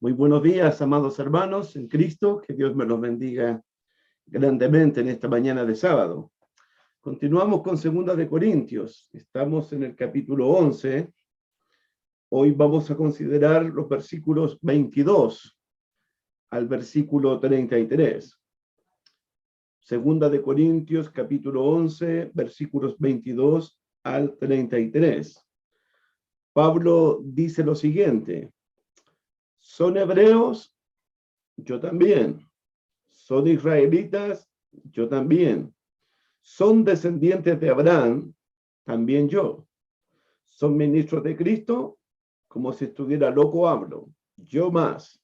Muy buenos días, amados hermanos en Cristo. Que Dios me los bendiga grandemente en esta mañana de sábado. Continuamos con 2 de Corintios. Estamos en el capítulo 11. Hoy vamos a considerar los versículos 22 al versículo 33. 2 de Corintios, capítulo 11, versículos 22 al 33. Pablo dice lo siguiente: ¿son hebreos? Yo también. ¿Son israelitas? Yo también. ¿Son descendientes de Abraham? También yo. ¿Son ministros de Cristo? Como si estuviera loco hablo. Yo más.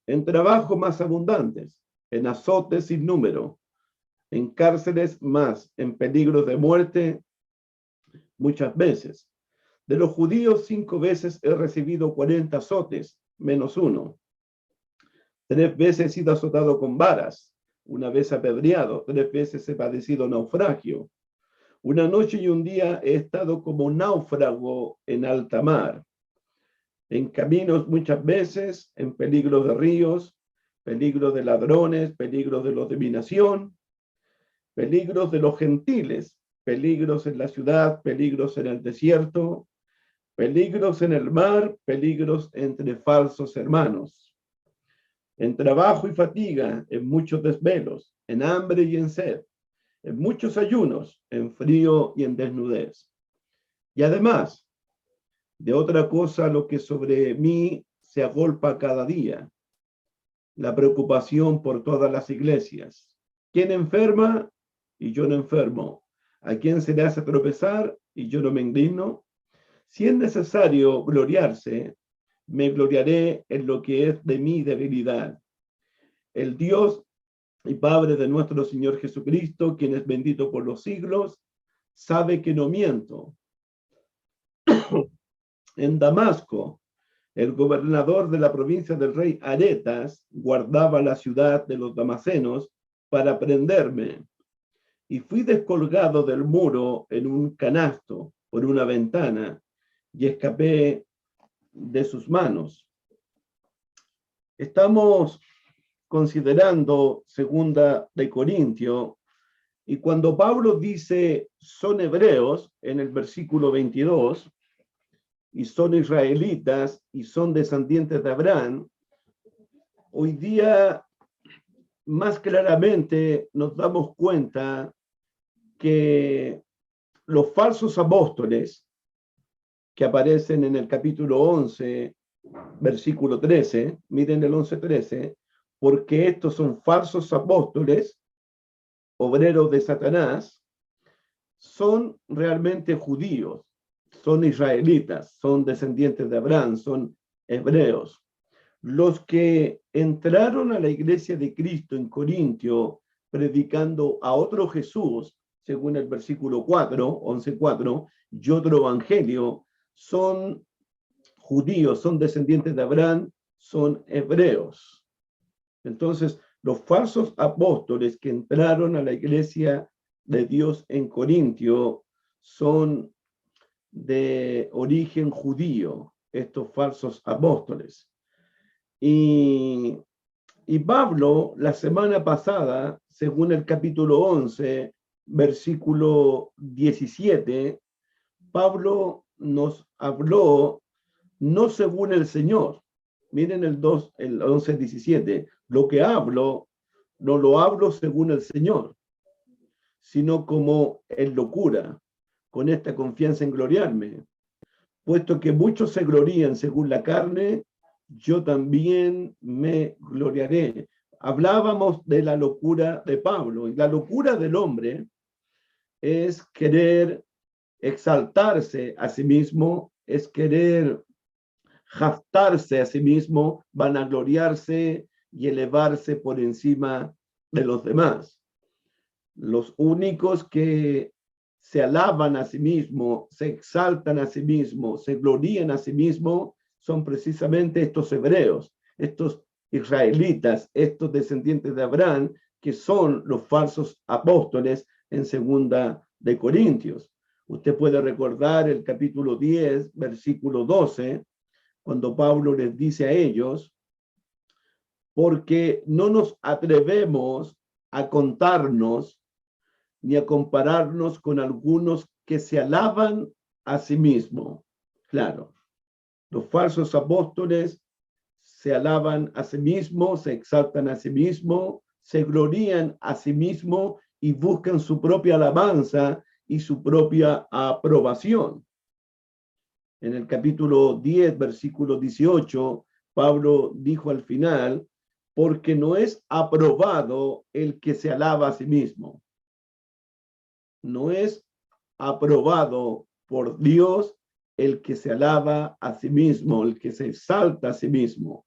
En trabajos más abundantes, en azotes sin número, en cárceles más, en peligros de muerte muchas veces. De los judíos 5 veces he recibido 40 azotes, menos uno. 3 veces he sido azotado con varas, una vez apedreado, 3 veces he padecido naufragio. Una noche y un día he estado como náufrago en alta mar, en caminos muchas veces, en peligros de ríos, peligros de ladrones, peligros de los de mi nación, peligros de los gentiles, peligros en la ciudad, peligros en el desierto, peligros en el mar, peligros entre falsos hermanos, en trabajo y fatiga, en muchos desvelos, en hambre y en sed, en muchos ayunos, en frío y en desnudez. Y además de otra cosa, lo que sobre mí se agolpa cada día, la preocupación por todas las iglesias. ¿Quién enferma? Y yo no enfermo. ¿A quién se le hace tropezar? Y yo no me indigno. Si es necesario gloriarse, me gloriaré en lo que es de mi debilidad. El Dios y Padre de nuestro Señor Jesucristo, quien es bendito por los siglos, sabe que no miento. En Damasco, el gobernador de la provincia del rey Aretas guardaba la ciudad de los damasenos para prenderme, y fui descolgado del muro en un canasto por una ventana y escapé de sus manos. Estamos considerando 2 de Corintios, y cuando Pablo dice son hebreos en el versículo 22, y son israelitas y son descendientes de Abraham, hoy día más claramente nos damos cuenta que los falsos apóstoles que aparecen en el capítulo 11, versículo 13, miren el 11:13, porque estos son falsos apóstoles, obreros de Satanás, son realmente judíos, son israelitas, son descendientes de Abraham, son hebreos. Los que entraron a la iglesia de Cristo en Corintio predicando a otro Jesús, según el versículo 4, 11:4, y otro evangelio, son judíos, son descendientes de Abraham, son hebreos. Entonces, los falsos apóstoles que entraron a la iglesia de Dios en Corintio son de origen judío, estos falsos apóstoles. Y Pablo, la semana pasada, según el capítulo 11, versículo 17, Pablo nos habló no según el Señor. Miren el 11:17. Lo que hablo, no lo hablo según el Señor, sino como en locura, con esta confianza en gloriarme. Puesto que muchos se glorían según la carne, yo también me gloriaré. Hablábamos de la locura de Pablo, y la locura del hombre es querer exaltarse a sí mismo, es querer jactarse a sí mismo, vanagloriarse y elevarse por encima de los demás. Los únicos que se alaban a sí mismos, se exaltan a sí mismos, se glorían a sí mismos, son precisamente estos hebreos, estos israelitas, estos descendientes de Abraham, que son los falsos apóstoles en 2 de Corintios. Usted puede recordar el capítulo 10, versículo 12, cuando Pablo les dice a ellos, porque no nos atrevemos a contarnos ni a compararnos con algunos que se alaban a sí mismos. Claro, los falsos apóstoles se alaban a sí mismos, se exaltan a sí mismos, se glorían a sí mismos y buscan su propia alabanza y su propia aprobación. En el capítulo 10, versículo 18, Pablo dijo al final, porque no es aprobado el que se alaba a sí mismo. No es aprobado por Dios el que se alaba a sí mismo, el que se exalta a sí mismo,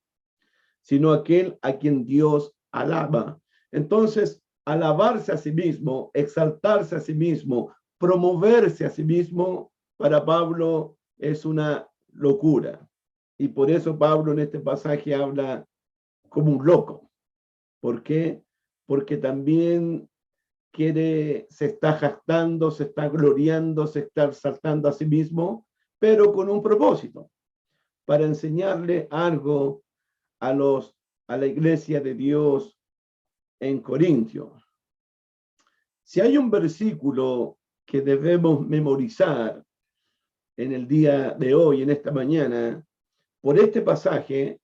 sino aquel a quien Dios alaba. Entonces, alabarse a sí mismo, exaltarse a sí mismo, promoverse a sí mismo, para Pablo es una locura. Y por eso Pablo en este pasaje habla como un loco. ¿Por qué? Porque también se está jactando, se está gloriando, se está exaltando a sí mismo, pero con un propósito, para enseñarle algo a la iglesia de Dios en Corintio. Si hay un versículo que debemos memorizar en el día de hoy, en esta mañana, por este pasaje,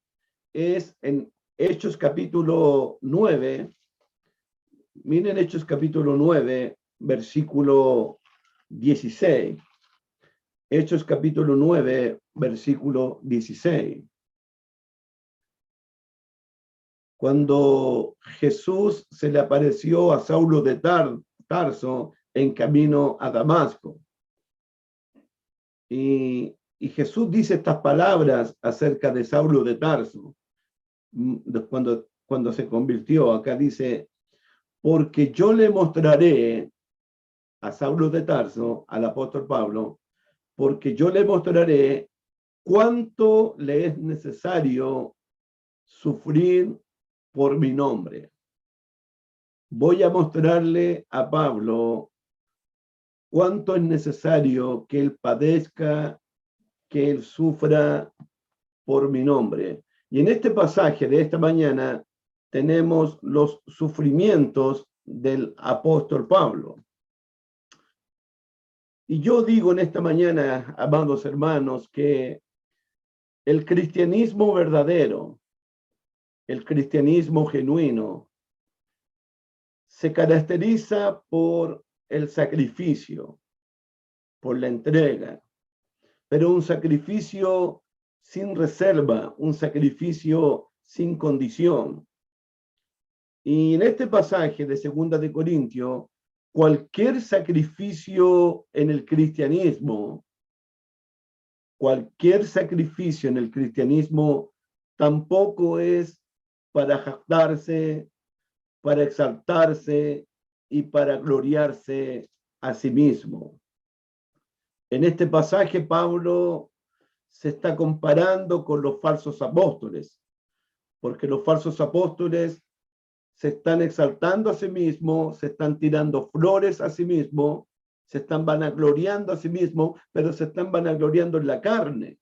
es en Hechos capítulo 9. Miren Hechos capítulo 9, versículo 16. Hechos capítulo 9, versículo 16. Cuando Jesús se le apareció a Saulo de Tarso en camino a Damasco. Y Jesús dice estas palabras acerca de Saulo de Tarso. Cuando se convirtió, acá dice, porque yo le mostraré a Saulo de Tarso, al apóstol Pablo, porque yo le mostraré cuánto le es necesario sufrir por mi nombre. Voy a mostrarle a Pablo cuánto es necesario que él padezca, que él sufra por mi nombre. Y en este pasaje de esta mañana tenemos los sufrimientos del apóstol Pablo. Y yo digo en esta mañana, amados hermanos, que el cristianismo verdadero, el cristianismo genuino, se caracteriza por el sacrificio, por la entrega, pero un sacrificio sin reserva, un sacrificio sin condición. Y en este pasaje de 2 de Corintios, cualquier sacrificio en el cristianismo, tampoco es para jactarse, para exaltarse y para gloriarse a sí mismo. En este pasaje Pablo se está comparando con los falsos apóstoles, porque los falsos apóstoles se están exaltando a sí mismos, se están tirando flores a sí mismos, se están vanagloriando a sí mismos, pero se están vanagloriando en la carne.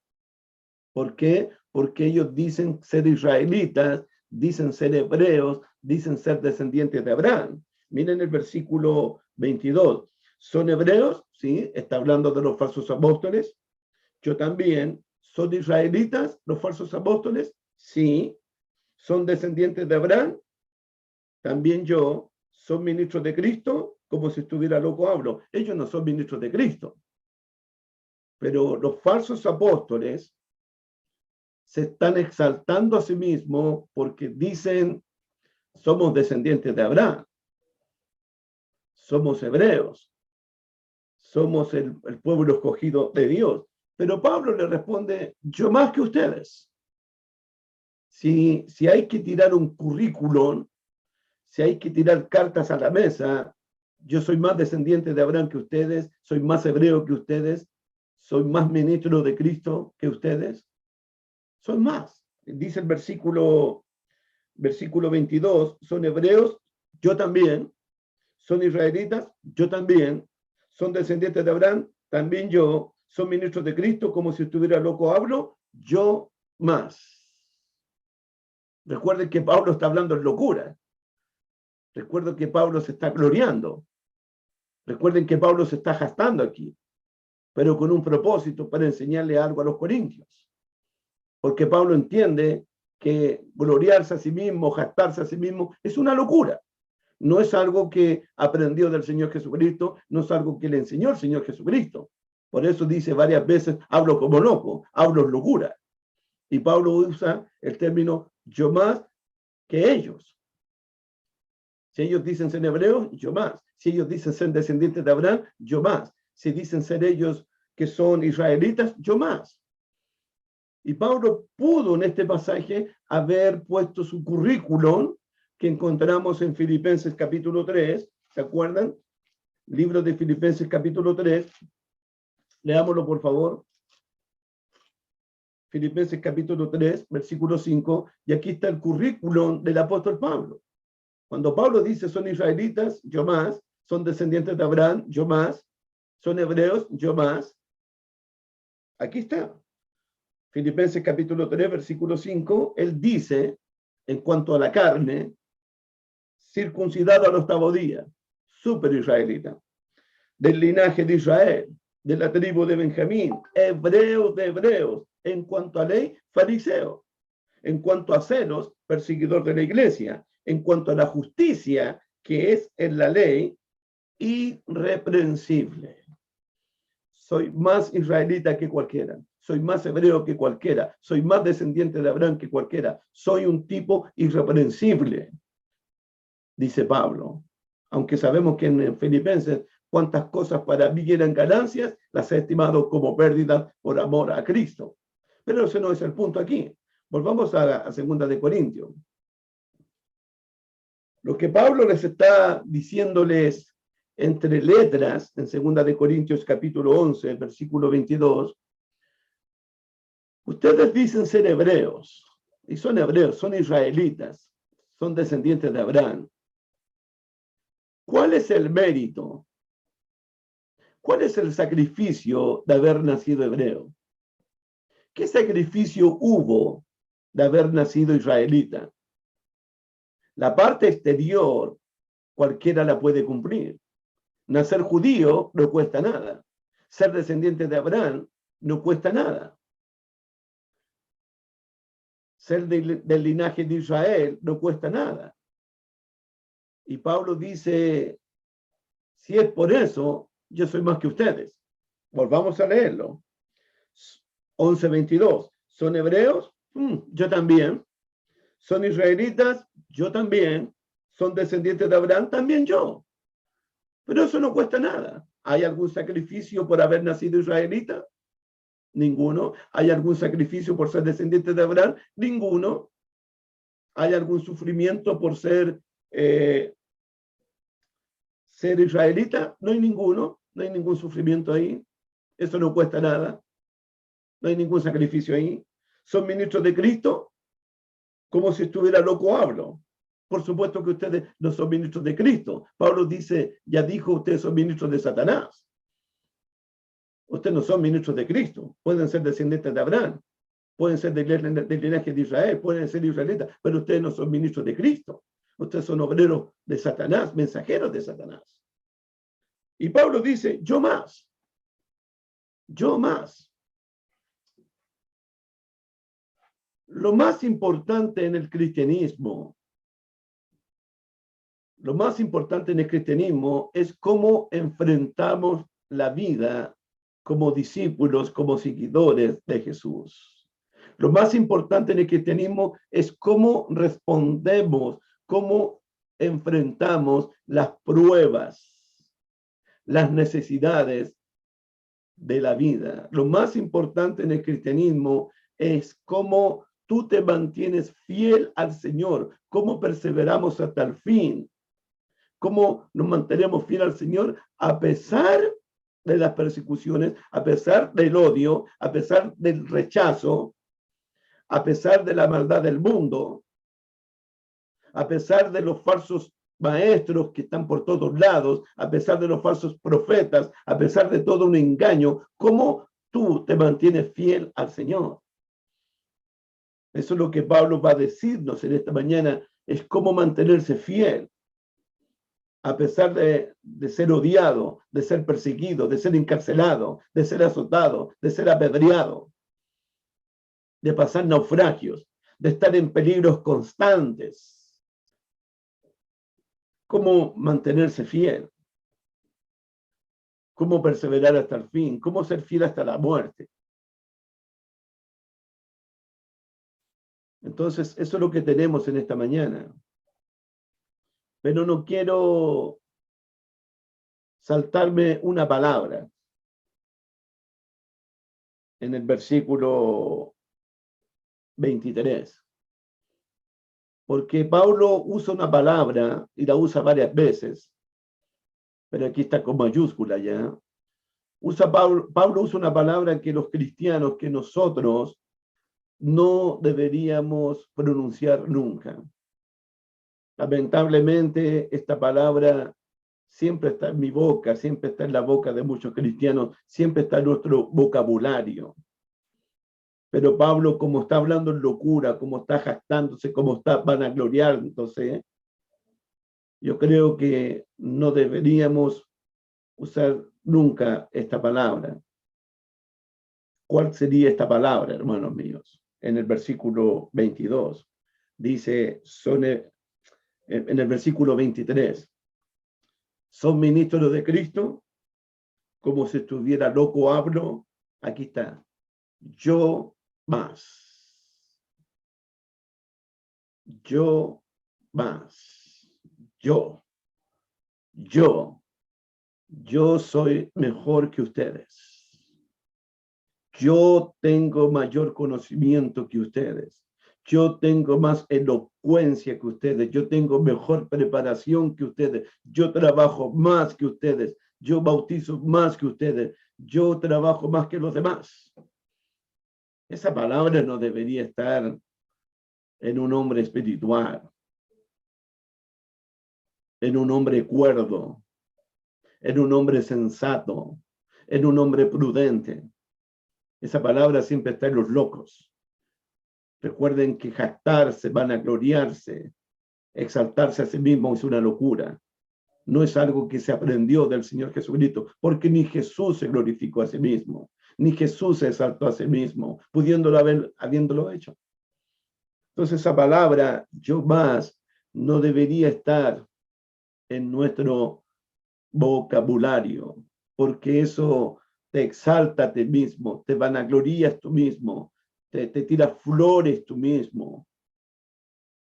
¿Por qué? Porque ellos dicen ser israelitas, dicen ser hebreos, dicen ser descendientes de Abraham. Miren el versículo 22. ¿Son hebreos? Sí, está hablando de los falsos apóstoles. Yo también. ¿Son israelitas los falsos apóstoles? Sí. ¿Son descendientes de Abraham? También yo. ¿Son ministros de Cristo? Como si estuviera loco hablo. Ellos no son ministros de Cristo. Pero los falsos apóstoles se están exaltando a sí mismos porque dicen, somos descendientes de Abraham, somos hebreos, somos el pueblo escogido de Dios. Pero Pablo le responde, yo más que ustedes. Si hay que tirar un currículum, si hay que tirar cartas a la mesa, yo soy más descendiente de Abraham que ustedes, soy más hebreo que ustedes, soy más ministro de Cristo que ustedes, soy más. Dice el versículo 22, son hebreos, yo también, son israelitas, yo también, son descendientes de Abraham, también yo, son ministros de Cristo, como si estuviera loco hablo, yo más. Recuerden que Pablo está hablando en locura. Recuerden que Pablo se está gloriando. Recuerden que Pablo se está jactando aquí, pero con un propósito para enseñarle algo a los corintios. Porque Pablo entiende que gloriarse a sí mismo, jactarse a sí mismo, es una locura. No es algo que aprendió del Señor Jesucristo, no es algo que le enseñó el Señor Jesucristo. Por eso dice varias veces, hablo como loco, hablo locura. Y Pablo usa el término yo más que ellos. Si ellos dicen ser hebreos, yo más. Si ellos dicen ser descendientes de Abraham, yo más. Si dicen ser ellos que son israelitas, yo más. Y Pablo pudo en este pasaje haber puesto su currículum que encontramos en Filipenses capítulo 3, ¿se acuerdan? Libro de Filipenses capítulo 3, leámoslo por favor. Filipenses capítulo 3, versículo 5, y aquí está el currículum del apóstol Pablo. Cuando Pablo dice son israelitas, yo más, son descendientes de Abraham, yo más, son hebreos, yo más. Aquí está. Filipenses capítulo 3, versículo 5, él dice, en cuanto a la carne, circuncidado al octavo día, súper israelita, del linaje de Israel, de la tribu de Benjamín, hebreos de hebreos, en cuanto a ley, fariseo, en cuanto a celos, perseguidor de la iglesia, en cuanto a la justicia que es en la ley, irreprensible. Soy más israelita que cualquiera, soy más hebreo que cualquiera, soy más descendiente de Abraham que cualquiera, soy un tipo irreprensible, dice Pablo. Aunque sabemos que en Filipenses cuántas cosas para mí eran ganancias, las he estimado como pérdidas por amor a Cristo. Pero ese no es el punto aquí. Volvamos a 2 de Corintios. Lo que Pablo les está diciéndoles entre letras en 2 de Corintios capítulo 11, versículo 22, ustedes dicen ser hebreos, y son hebreos, son israelitas, son descendientes de Abraham. ¿Cuál es el mérito? ¿Cuál es el sacrificio de haber nacido hebreo? ¿Qué sacrificio hubo de haber nacido israelita? La parte exterior, cualquiera la puede cumplir. Nacer judío no cuesta nada. Ser descendiente de Abraham no cuesta nada. Ser del linaje de Israel no cuesta nada. Y Pablo dice, si es por eso, yo soy más que ustedes. Volvamos a leerlo. 11:22. ¿Son hebreos? Yo también. ¿Son israelitas? Yo también. ¿Son descendientes de Abraham? También yo. Pero eso no cuesta nada. ¿Hay algún sacrificio por haber nacido israelita? Ninguno. ¿Hay algún sacrificio por ser descendiente de Abraham? Ninguno. ¿Hay algún sufrimiento por ser israelita? No hay ninguno. No hay ningún sufrimiento ahí. Eso no cuesta nada. No hay ningún sacrificio ahí. ¿Son ministros de Cristo? Como si estuviera loco hablo. Por supuesto que ustedes no son ministros de Cristo. Pablo dice, ya dijo, ustedes son ministros de Satanás. Ustedes no son ministros de Cristo. Pueden ser descendientes de Abraham, pueden ser del linaje de Israel, pueden ser israelitas, pero ustedes no son ministros de Cristo. Ustedes son obreros de Satanás, mensajeros de Satanás. Y Pablo dice, yo más. Yo más. Lo más importante en el cristianismo, es cómo enfrentamos la vida como discípulos, como seguidores de Jesús. Lo más importante en el cristianismo es cómo respondemos, cómo enfrentamos las pruebas, las necesidades de la vida. Lo más importante en el cristianismo es cómo tú te mantienes fiel al Señor, cómo perseveramos hasta el fin, cómo nos mantenemos fiel al Señor a pesar de las persecuciones, a pesar del odio, a pesar del rechazo, a pesar de la maldad del mundo, a pesar de los falsos maestros que están por todos lados, a pesar de los falsos profetas, a pesar de todo un engaño, ¿cómo tú te mantienes fiel al Señor? Eso es lo que Pablo va a decirnos en esta mañana, es cómo mantenerse fiel, a pesar de ser odiado, de ser perseguido, de ser encarcelado, de ser azotado, de ser apedreado, de pasar naufragios, de estar en peligros constantes. ¿Cómo mantenerse fiel? ¿Cómo perseverar hasta el fin? ¿Cómo ser fiel hasta la muerte? Entonces, eso es lo que tenemos en esta mañana. Pero no quiero saltarme una palabra en el versículo 23. Porque Pablo usa una palabra y la usa varias veces, pero aquí está con mayúscula ya. Pablo usa una palabra que los cristianos, que nosotros no deberíamos pronunciar nunca. Lamentablemente, esta palabra siempre está en mi boca, siempre está en la boca de muchos cristianos, siempre está en nuestro vocabulario. Pero Pablo, como está hablando en locura, como está jactándose, como está vanagloriándose, yo creo que no deberíamos usar nunca esta palabra. ¿Cuál sería esta palabra, hermanos míos? En el versículo 22 dice, en el versículo 23, son ministros de Cristo, como si estuviera loco hablo. Aquí está, yo más, yo más, yo soy mejor que ustedes. Yo tengo mayor conocimiento que ustedes. Yo tengo más elocuencia que ustedes. Yo tengo mejor preparación que ustedes. Yo trabajo más que ustedes. Yo bautizo más que ustedes. Yo trabajo más que los demás. Esa palabra no debería estar en un hombre espiritual, en un hombre cuerdo, en un hombre sensato, en un hombre prudente. Esa palabra siempre está en los locos. Recuerden que jactarse, vanagloriarse, exaltarse a sí mismo es una locura. No es algo que se aprendió del Señor Jesucristo, porque ni Jesús se glorificó a sí mismo, ni Jesús se exaltó a sí mismo, habiéndolo hecho. Entonces esa palabra, yo más, no debería estar en nuestro vocabulario, porque eso te exalta a ti mismo, te vanaglorías tú mismo, te tiras flores tú mismo,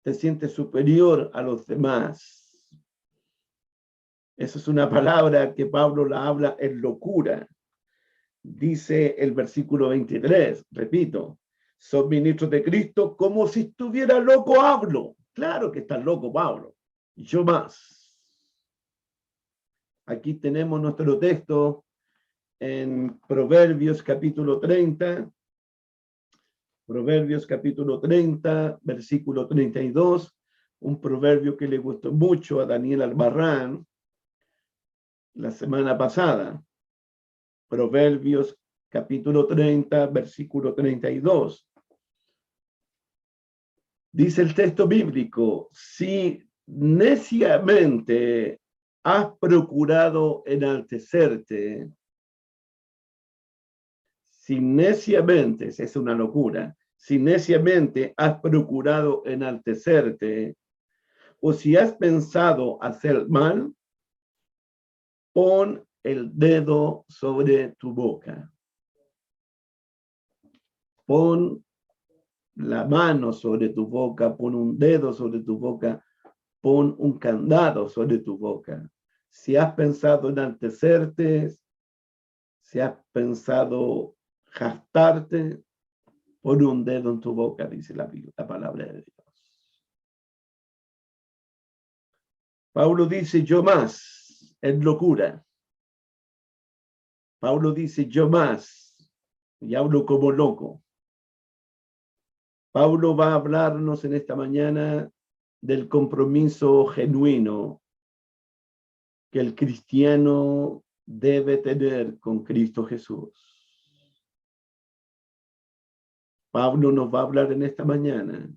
te sientes superior a los demás. Esa es una palabra que Pablo la habla en locura. Dice el versículo 23, repito, son ministros de Cristo como si estuviera loco hablo. Claro que está loco Pablo. Yo más. Aquí tenemos nuestro texto en Proverbios capítulo 30. Proverbios capítulo 30, versículo 32. Un proverbio que le gustó mucho a Daniel Albarrán la semana pasada. Proverbios capítulo 30, versículo 32. Dice el texto bíblico, si neciamente has procurado enaltecerte, si neciamente, es una locura, si neciamente has procurado enaltecerte, o si has pensado hacer mal, pon el dedo sobre tu boca. Pon la mano sobre tu boca, pon un dedo sobre tu boca, pon un candado sobre tu boca. Si has pensado enaltecerte, si has pensado jactarte, pon un dedo en tu boca, dice la palabra de Dios. Pablo dice, yo más, es locura. Pablo dice, yo más, y hablo como loco. Pablo va a hablarnos en esta mañana del compromiso genuino que el cristiano debe tener con Cristo Jesús. Pablo nos va a hablar en esta mañana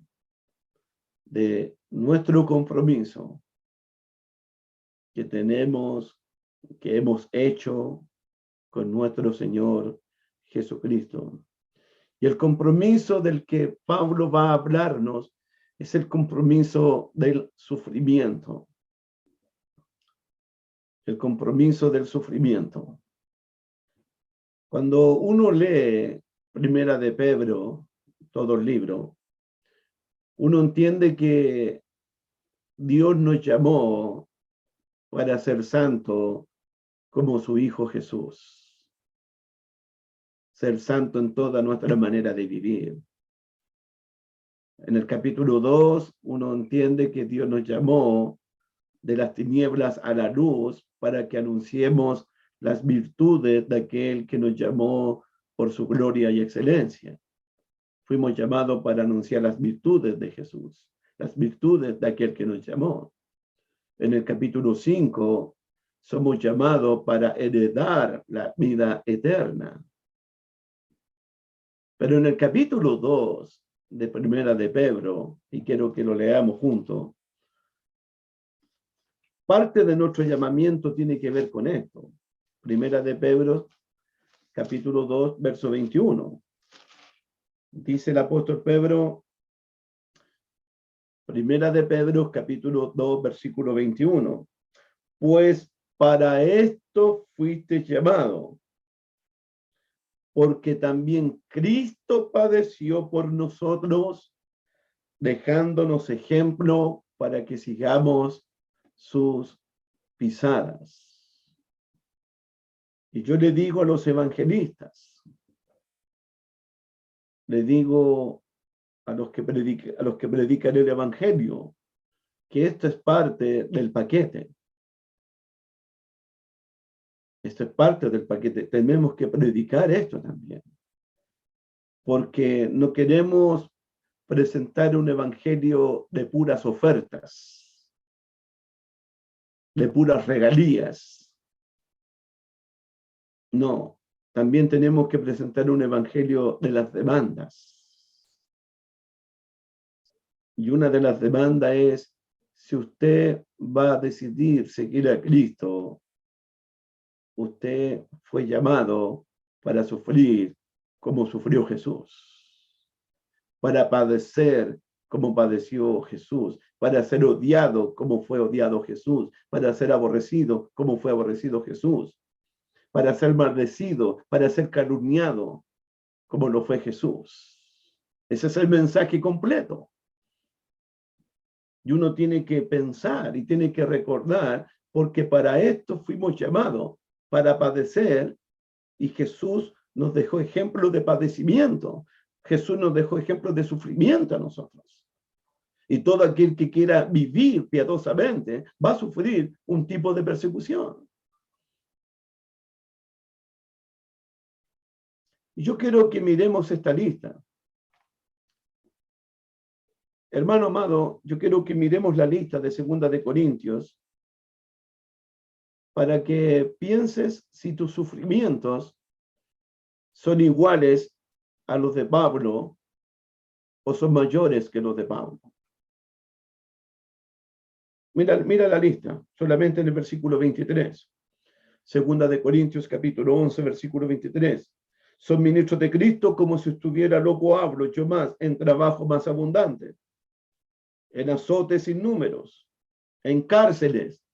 de nuestro compromiso que tenemos, que hemos hecho con nuestro Señor Jesucristo. Y el compromiso del que Pablo va a hablarnos es el compromiso del sufrimiento. El compromiso del sufrimiento. Cuando uno lee Primera de Pedro, todo el libro, uno entiende que Dios nos llamó para ser santo como su Hijo Jesús. Ser santo en toda nuestra manera de vivir. En el capítulo 2, uno entiende que Dios nos llamó de las tinieblas a la luz para que anunciemos las virtudes de aquel que nos llamó por su gloria y excelencia. Fuimos llamados para anunciar las virtudes de Jesús, las virtudes de aquel que nos llamó. En el capítulo 5, somos llamados para heredar la vida eterna. Pero en el capítulo 2 de Primera de Pedro, y quiero que lo leamos juntos, parte de nuestro llamamiento tiene que ver con esto. Primera de Pedro, capítulo 2, verso 21. Dice el apóstol Pedro, Primera de Pedro, capítulo 2, versículo 21. Pues para esto fuiste llamado, porque también Cristo padeció por nosotros, dejándonos ejemplo para que sigamos sus pisadas. Y yo le digo a los evangelistas, le digo a los que predican el evangelio, que esto es parte del paquete. Esto es parte del paquete. Tenemos que predicar esto también. Porque no queremos presentar un evangelio de puras ofertas, de puras regalías. No, también tenemos que presentar un evangelio de las demandas. Y una de las demandas es, si usted va a decidir seguir a Cristo, usted fue llamado para sufrir como sufrió Jesús, para padecer como padeció Jesús, para ser odiado como fue odiado Jesús, para ser aborrecido como fue aborrecido Jesús, para ser maldecido, para ser calumniado como lo fue Jesús. Ese es el mensaje completo. Y uno tiene que pensar y tiene que recordar, porque para esto fuimos llamados, para padecer, y Jesús nos dejó ejemplo de padecimiento. Jesús nos dejó ejemplo de sufrimiento a nosotros. Y todo aquel que quiera vivir piadosamente va a sufrir un tipo de persecución. Y yo quiero que miremos esta lista. Hermano amado, yo quiero que miremos la lista de 2 de Corintios para que pienses si tus sufrimientos son iguales a los de Pablo o son mayores que los de Pablo. Mira la lista, solamente en el versículo 23. 2 de Corintios capítulo 11, versículo 23. Son ministros de Cristo como si estuviera loco hablo, yo más, en trabajo más abundante, en azotes sin números, en cárceles,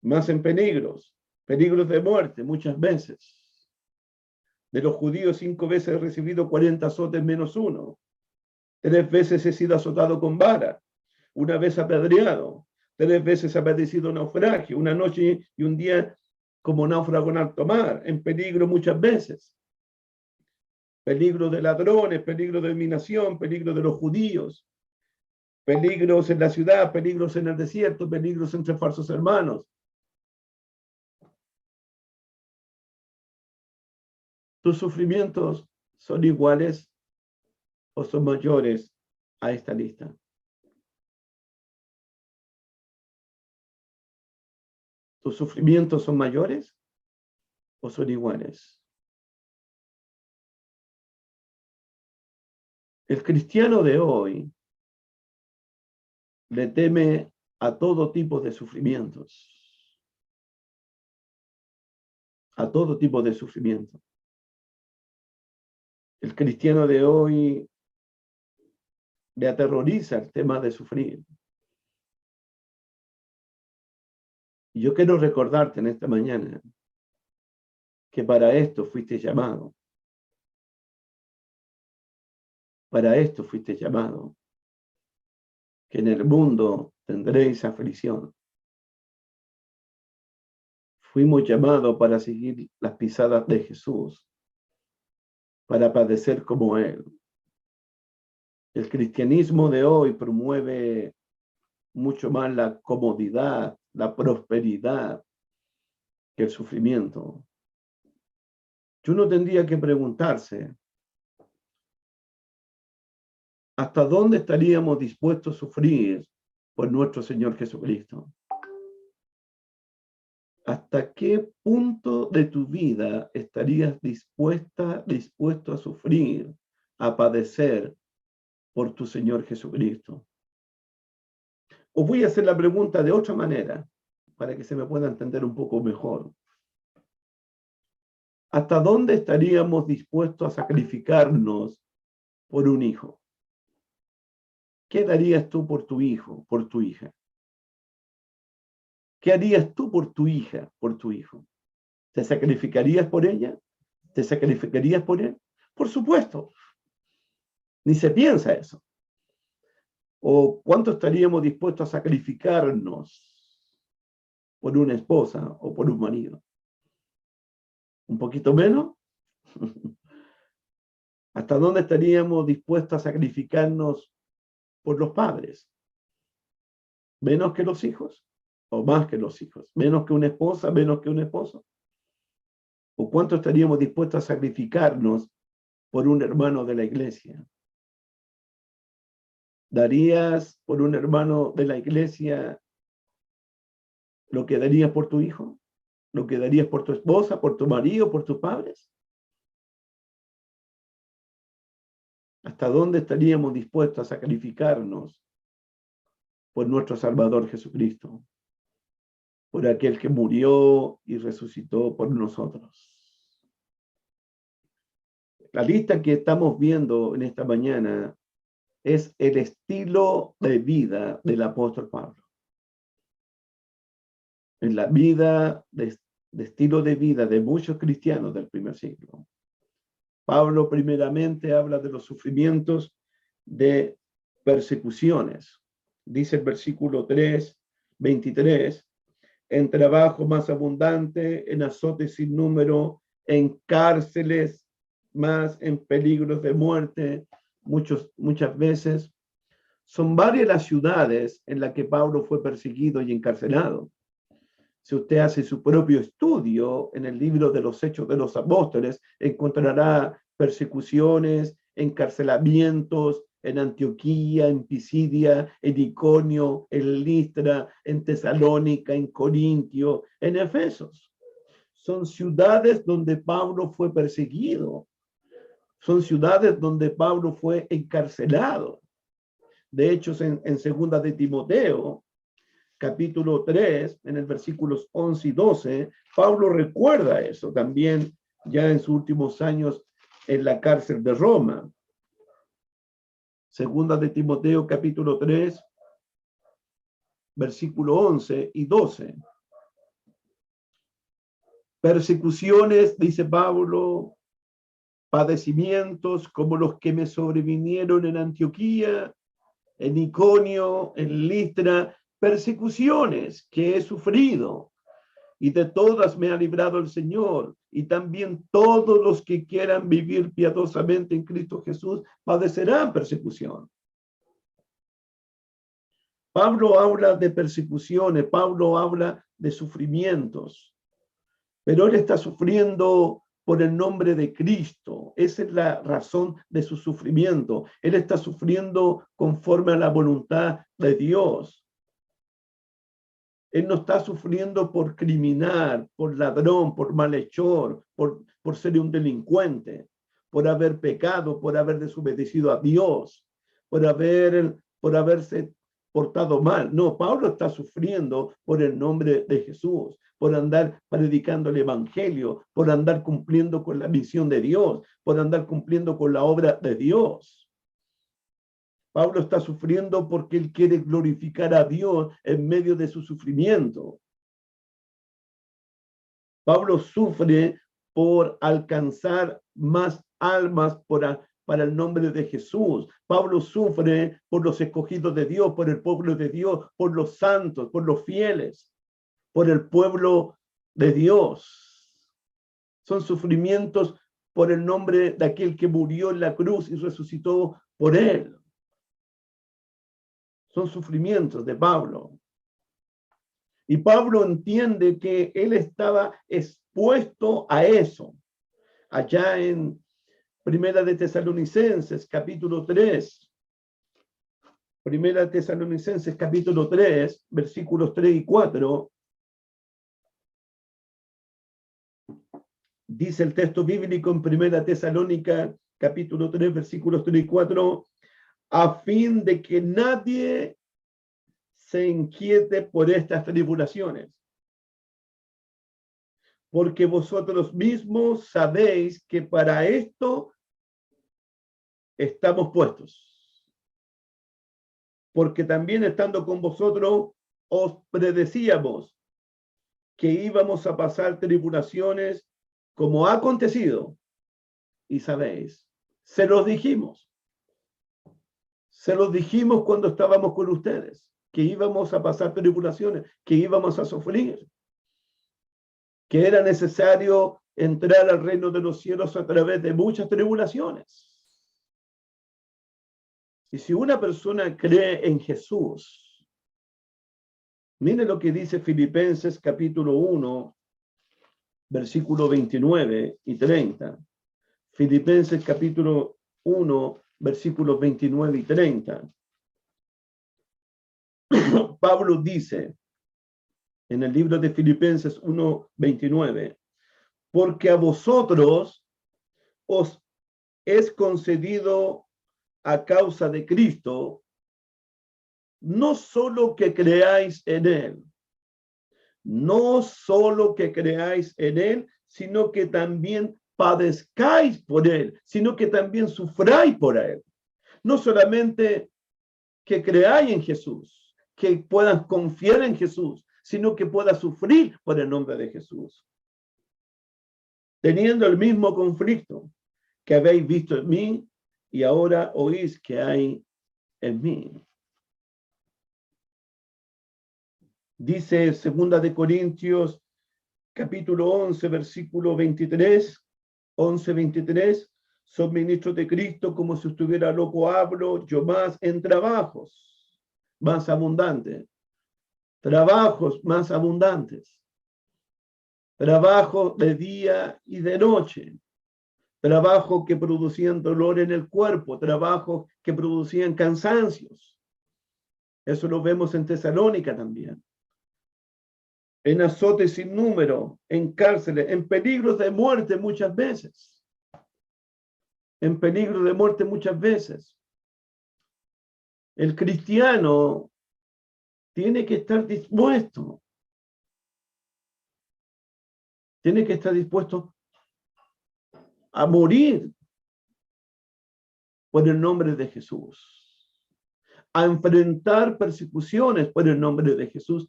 más en peligros de muerte muchas veces. De los judíos 5 veces he recibido 40 azotes menos 1. 3 veces he sido azotado con vara, 1 vez apedreado, 3 veces he padecido naufragio, 1 noche y 1 día como náufrago en alto mar, en peligro muchas veces. Peligro de ladrones, peligro de dominación, peligro de los judíos, peligros en la ciudad, peligros en el desierto, peligros entre falsos hermanos. ¿Tus sufrimientos son iguales o son mayores a esta lista? ¿Tus sufrimientos son mayores o son iguales? El cristiano de hoy le teme a todo tipo de sufrimientos, a todo tipo de sufrimiento. El cristiano de hoy le aterroriza el tema de sufrir. Y yo quiero recordarte en esta mañana que para esto fuiste llamado. Para esto fuiste llamado. Que en el mundo tendréis aflicción. Fuimos llamados para seguir las pisadas de Jesús, para padecer como Él. El cristianismo de hoy promueve mucho más la comodidad, la prosperidad que el sufrimiento. Uno tendría que preguntarse, ¿hasta dónde estaríamos dispuestos a sufrir por nuestro Señor Jesucristo? ¿Hasta qué punto de tu vida estarías dispuesto a sufrir, a padecer por tu Señor Jesucristo? Os voy a hacer la pregunta de otra manera, para que se me pueda entender un poco mejor. ¿Hasta dónde estaríamos dispuestos a sacrificarnos por un hijo? ¿Qué darías tú por tu hijo, por tu hija? ¿Qué harías tú por tu hija, por tu hijo? ¿Te sacrificarías por ella? ¿Te sacrificarías por él? Por supuesto. Ni se piensa eso. ¿O cuánto estaríamos dispuestos a sacrificarnos por una esposa o por un marido? ¿Un poquito menos? ¿Hasta dónde estaríamos dispuestos a sacrificarnos por los padres? ¿Menos que los hijos? ¿O más que los hijos? ¿Menos que una esposa? ¿Menos que un esposo? ¿O cuánto estaríamos dispuestos a sacrificarnos por un hermano de la iglesia? ¿Darías por un hermano de la iglesia lo que darías por tu hijo? ¿Lo que darías por tu esposa, por tu marido, por tus padres? ¿Hasta dónde estaríamos dispuestos a sacrificarnos por nuestro Salvador Jesucristo? Por aquel que murió y resucitó por nosotros. La lista que estamos viendo en esta mañana es el estilo de vida del apóstol Pablo. En la vida de estilo de vida de muchos cristianos del primer siglo. Pablo primeramente habla de los sufrimientos de persecuciones. Dice el versículo 23, en trabajo más abundante, en azotes sin número, en cárceles más, en peligros de muerte, muchas veces. Son varias las ciudades en las que Pablo fue perseguido y encarcelado. Si usted hace su propio estudio en el libro de los Hechos de los Apóstoles, encontrará persecuciones, encarcelamientos en Antioquía, en Pisidia, en Iconio, en Listra, en Tesalónica, en Corintio, en Efesos. Son ciudades donde Pablo fue perseguido. Son ciudades donde Pablo fue encarcelado. De hecho, en segunda de Timoteo, capítulo 3, en el versículos 11 y 12, Pablo recuerda eso también ya en sus últimos años en la cárcel de Roma. Segunda de Timoteo, capítulo 3, versículo 11 y 12. Persecuciones, dice Pablo, padecimientos como los que me sobrevinieron en Antioquía, en Iconio, en Listra, persecuciones que he sufrido, y de todas me ha librado el Señor, y también todos los que quieran vivir piadosamente en Cristo Jesús padecerán persecución. Pablo habla de persecuciones, Pablo habla de sufrimientos, pero él está sufriendo por el nombre de Cristo. Esa es la razón de su sufrimiento. Él está sufriendo conforme a la voluntad de Dios. Él no está sufriendo por criminal, por ladrón, por malhechor, por ser un delincuente. por haber pecado, por haber desobedecido a Dios, por haberse portado mal. No, Pablo está sufriendo por el nombre de Jesús, por andar predicando el evangelio, por andar cumpliendo con la misión de Dios, por andar cumpliendo con la obra de Dios. Pablo está sufriendo porque él quiere glorificar a Dios en medio de su sufrimiento. Pablo sufre por alcanzar más almas para el nombre de Jesús. Pablo sufre por los escogidos de Dios, por el pueblo de Dios, por los santos, por los fieles, por el pueblo de Dios. Son sufrimientos por el nombre de aquel que murió en la cruz y resucitó por él. Son sufrimientos de Pablo. Y Pablo entiende que él estaba expuesto a eso. Allá en Primera de Tesalonicenses, capítulo 3. Primera de Tesalonicenses, capítulo 3, versículos 3 y 4. Dice el texto bíblico en Primera Tesalónica, capítulo 3, versículos 3 y 4, a fin de que nadie se inquiete por estas tribulaciones, porque vosotros mismos sabéis que para esto estamos puestos. Porque también estando con vosotros os predecíamos que íbamos a pasar tribulaciones como ha acontecido, y sabéis, se los dijimos cuando estábamos con ustedes, que íbamos a pasar tribulaciones, que íbamos a sufrir, que era necesario entrar al reino de los cielos a través de muchas tribulaciones. Y si una persona cree en Jesús, mire lo que dice Filipenses capítulo 1, versículo 29 y 30. Filipenses capítulo 1, versículos 29 y 30. Pablo dice en el libro de Filipenses 1, 29, porque a vosotros os es concedido a causa de Cristo, no solo que creáis en Él, no solo que creáis en Él, sino que también padezcáis por Él, sino que también sufráis por Él. No solamente que creáis en Jesús, que puedan confiar en Jesús, sino que pueda sufrir por el nombre de Jesús. Teniendo el mismo conflicto que habéis visto en mí y ahora oís que hay en mí. Dice 2 de Corintios capítulo 11, versículo 23, 11-23, son ministros de Cristo como si estuviera loco hablo, yo más en trabajos más abundantes, trabajos más abundantes, trabajo de día y de noche, trabajo que producían dolor en el cuerpo, trabajo que producían cansancios. Eso lo vemos en Tesalónica también. En azotes sin número, en cárceles, en peligros de muerte muchas veces. En peligro de muerte muchas veces. El cristiano tiene que estar dispuesto. Tiene que estar dispuesto a morir por el nombre de Jesús. A enfrentar persecuciones por el nombre de Jesús.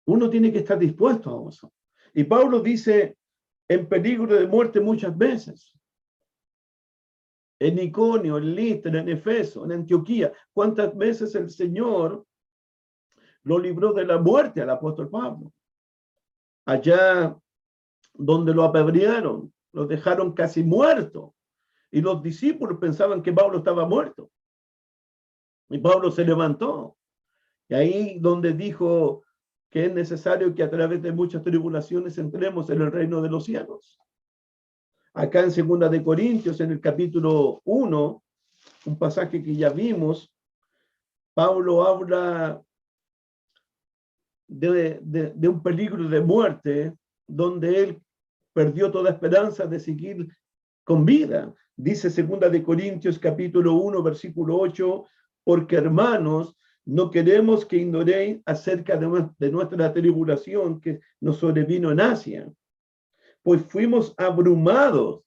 Uno tiene que estar dispuesto a eso. Y Pablo dice, en peligro de muerte muchas veces. En Iconio, en Listra, en Efeso, en Antioquía. ¿Cuántas veces el Señor lo libró de la muerte al apóstol Pablo? Allá donde lo apedrearon, lo dejaron casi muerto. Y los discípulos pensaban que Pablo estaba muerto. Y Pablo se levantó. Y ahí donde dijo que es necesario que a través de muchas tribulaciones entremos en el reino de los cielos. Acá en 2 de Corintios, en el capítulo 1, un pasaje que ya vimos, Pablo habla de un peligro de muerte, donde él perdió toda esperanza de seguir con vida. Dice 2 Corintios 1, versículo 8, porque hermanos, no queremos que ignoréis acerca de nuestra tribulación que nos sobrevino en Asia, pues fuimos abrumados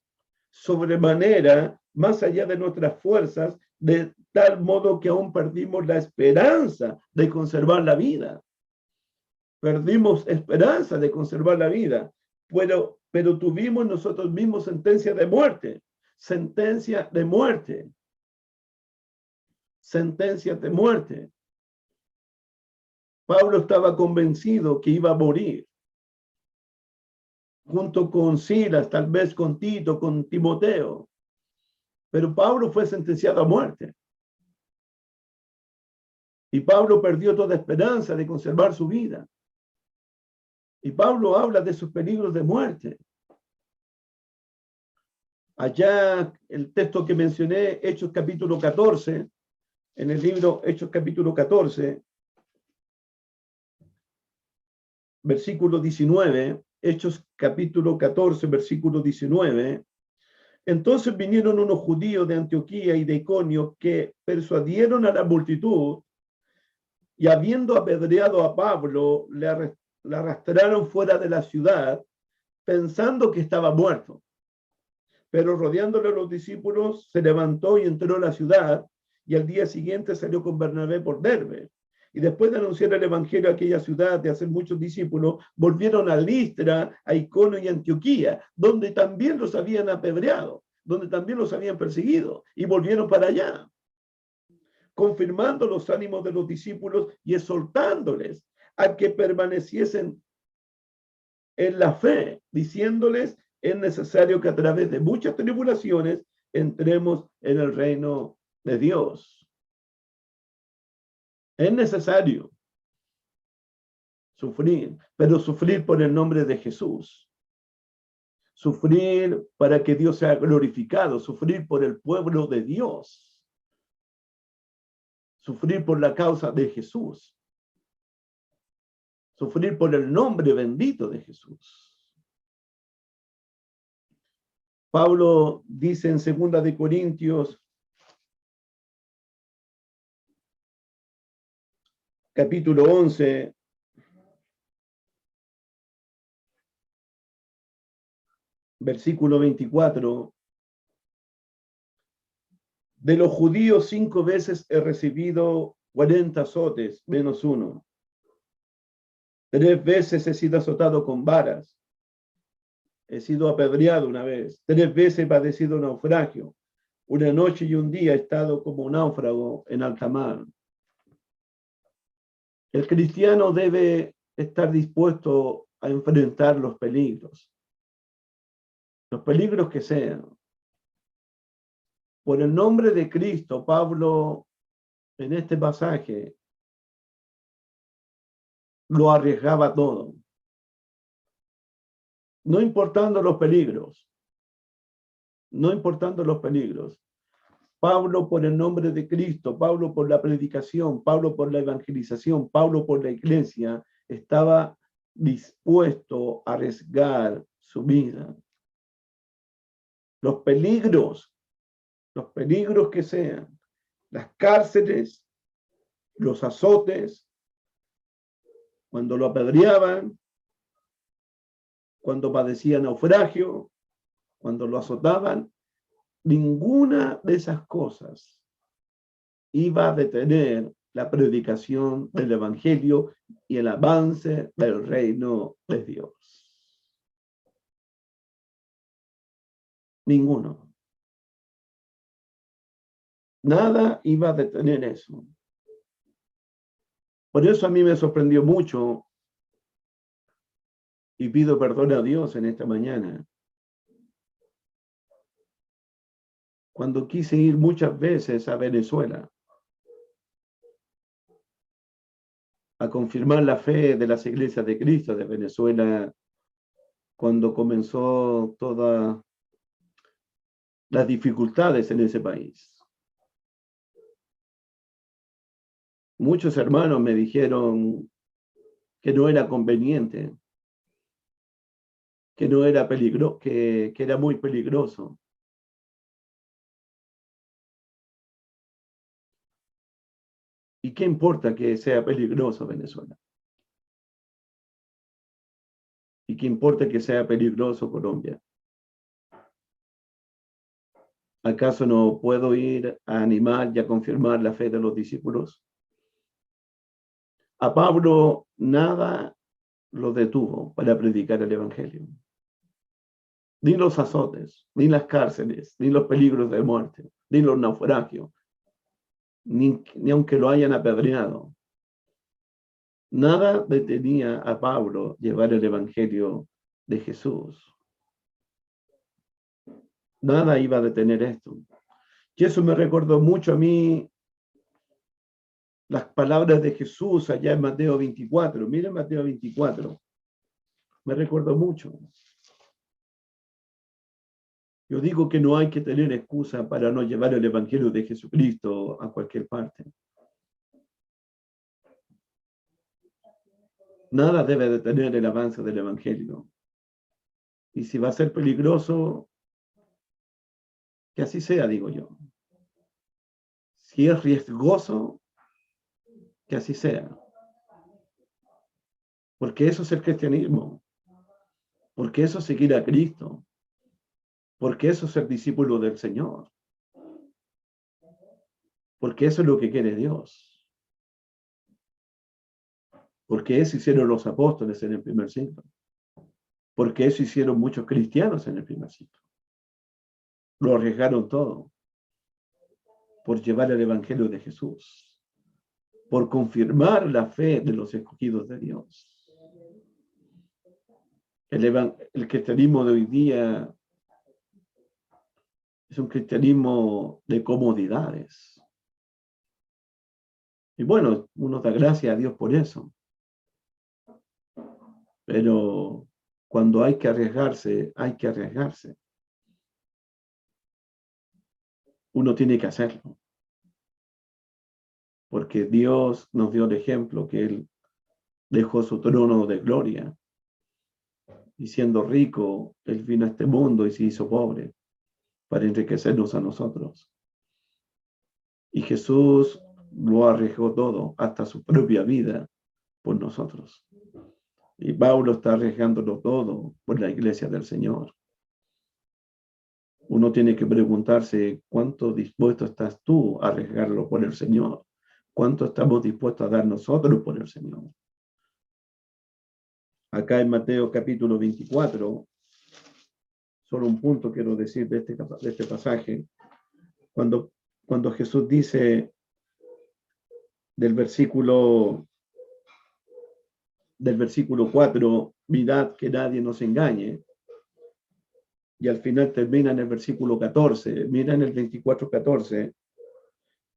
sobremanera, más allá de nuestras fuerzas, de tal modo que aún perdimos la esperanza de conservar la vida. Perdimos esperanza de conservar la vida, pero tuvimos nosotros mismos sentencia de muerte, sentencia de muerte, sentencia de muerte. Pablo estaba convencido que iba a morir, junto con Silas, tal vez con Tito, con Timoteo, pero Pablo fue sentenciado a muerte. Y Pablo perdió toda esperanza de conservar su vida. Y Pablo habla de sus peligros de muerte. Allá el texto que mencioné, Hechos capítulo 14, en el libro Hechos capítulo 14, versículo 19, Hechos capítulo 14, versículo 19. Entonces vinieron unos judíos de Antioquía y de Iconio que persuadieron a la multitud y habiendo apedreado a Pablo, le arrastraron fuera de la ciudad pensando que estaba muerto. Pero rodeándole a los discípulos, se levantó y entró a la ciudad, y al día siguiente salió con Bernabé por Derbe. Y después de anunciar el evangelio a aquella ciudad, de hacer muchos discípulos, volvieron a Listra, a Iconio y Antioquía, donde también los habían apedreado, donde también los habían perseguido, y volvieron para allá, confirmando los ánimos de los discípulos y exhortándoles a que permaneciesen en la fe, diciéndoles: es necesario que a través de muchas tribulaciones entremos en el reino de Dios. Es necesario sufrir, pero sufrir por el nombre de Jesús. Sufrir para que Dios sea glorificado, sufrir por el pueblo de Dios. Sufrir por la causa de Jesús. Sufrir por el nombre bendito de Jesús. Pablo dice en 2 Corintios capítulo 11, versículo 24, de los judíos 5 veces he recibido 40 azotes, menos uno. 3 veces he sido azotado con varas. He sido apedreado una vez. 3 veces he padecido naufragio. Una noche y un día he estado como un náufrago en alta mar. El cristiano debe estar dispuesto a enfrentar los peligros que sean. Por el nombre de Cristo, Pablo, en este pasaje, lo arriesgaba todo. No importando los peligros. No importando los peligros. Pablo por el nombre de Cristo, Pablo por la predicación, Pablo por la evangelización, Pablo por la iglesia, estaba dispuesto a arriesgar su vida. Los peligros que sean, las cárceles, los azotes, cuando lo apedreaban, cuando padecía naufragio, cuando lo azotaban, ninguna de esas cosas iba a detener la predicación del evangelio y el avance del reino de Dios. Ninguno. Nada iba a detener eso. Por eso a mí me sorprendió mucho, y pido perdón a Dios en esta mañana, cuando quise ir muchas veces a Venezuela a confirmar la fe de las iglesias de Cristo de Venezuela, cuando comenzó todas las dificultades en ese país. Muchos hermanos me dijeron que no era conveniente, que no era que era muy peligroso. ¿Y qué importa que sea peligroso Venezuela? ¿Y qué importa que sea peligroso Colombia? ¿Acaso no puedo ir a animar y a confirmar la fe de los discípulos? A Pablo nada lo detuvo para predicar el Evangelio. Ni los azotes, ni las cárceles, ni los peligros de muerte, ni los naufragios, ni aunque lo hayan apedreado. Nada detenía a Pablo llevar el Evangelio de Jesús. Nada iba a detener esto. Y eso me recordó mucho a mí las palabras de Jesús allá en Mateo 24. Miren Mateo 24. Me recordó mucho. Yo digo que no hay que tener excusa para no llevar el Evangelio de Jesucristo a cualquier parte. Nada debe detener el avance del Evangelio. Y si va a ser peligroso, que así sea, digo yo. Si es riesgoso, que así sea. Porque eso es el cristianismo. Porque eso es seguir a Cristo. Porque eso es ser discípulo del Señor. Porque eso es lo que quiere Dios. Porque eso hicieron los apóstoles en el primer siglo. Porque eso hicieron muchos cristianos en el primer siglo. Lo arriesgaron todo por llevar el Evangelio de Jesús, por confirmar la fe de los escogidos de Dios. El cristianismo de hoy día es un cristianismo de comodidades. Y bueno, uno da gracias a Dios por eso. Pero cuando hay que arriesgarse, hay que arriesgarse. Uno tiene que hacerlo. Porque Dios nos dio el ejemplo que Él dejó su trono de gloria. Y siendo rico, Él vino a este mundo y se hizo pobre para enriquecernos a nosotros. Y Jesús lo arriesgó todo, hasta su propia vida, por nosotros. Y Pablo está arriesgándolo todo por la iglesia del Señor. Uno tiene que preguntarse cuánto dispuesto estás tú a arriesgarlo por el Señor. ¿Cuánto estamos dispuestos a dar nosotros por el Señor? Acá en Mateo capítulo 24, solo un punto quiero decir de este pasaje. Cuando Jesús dice del versículo 4, mirad que nadie nos engañe, y al final termina en el versículo 14, mira en el 24:14,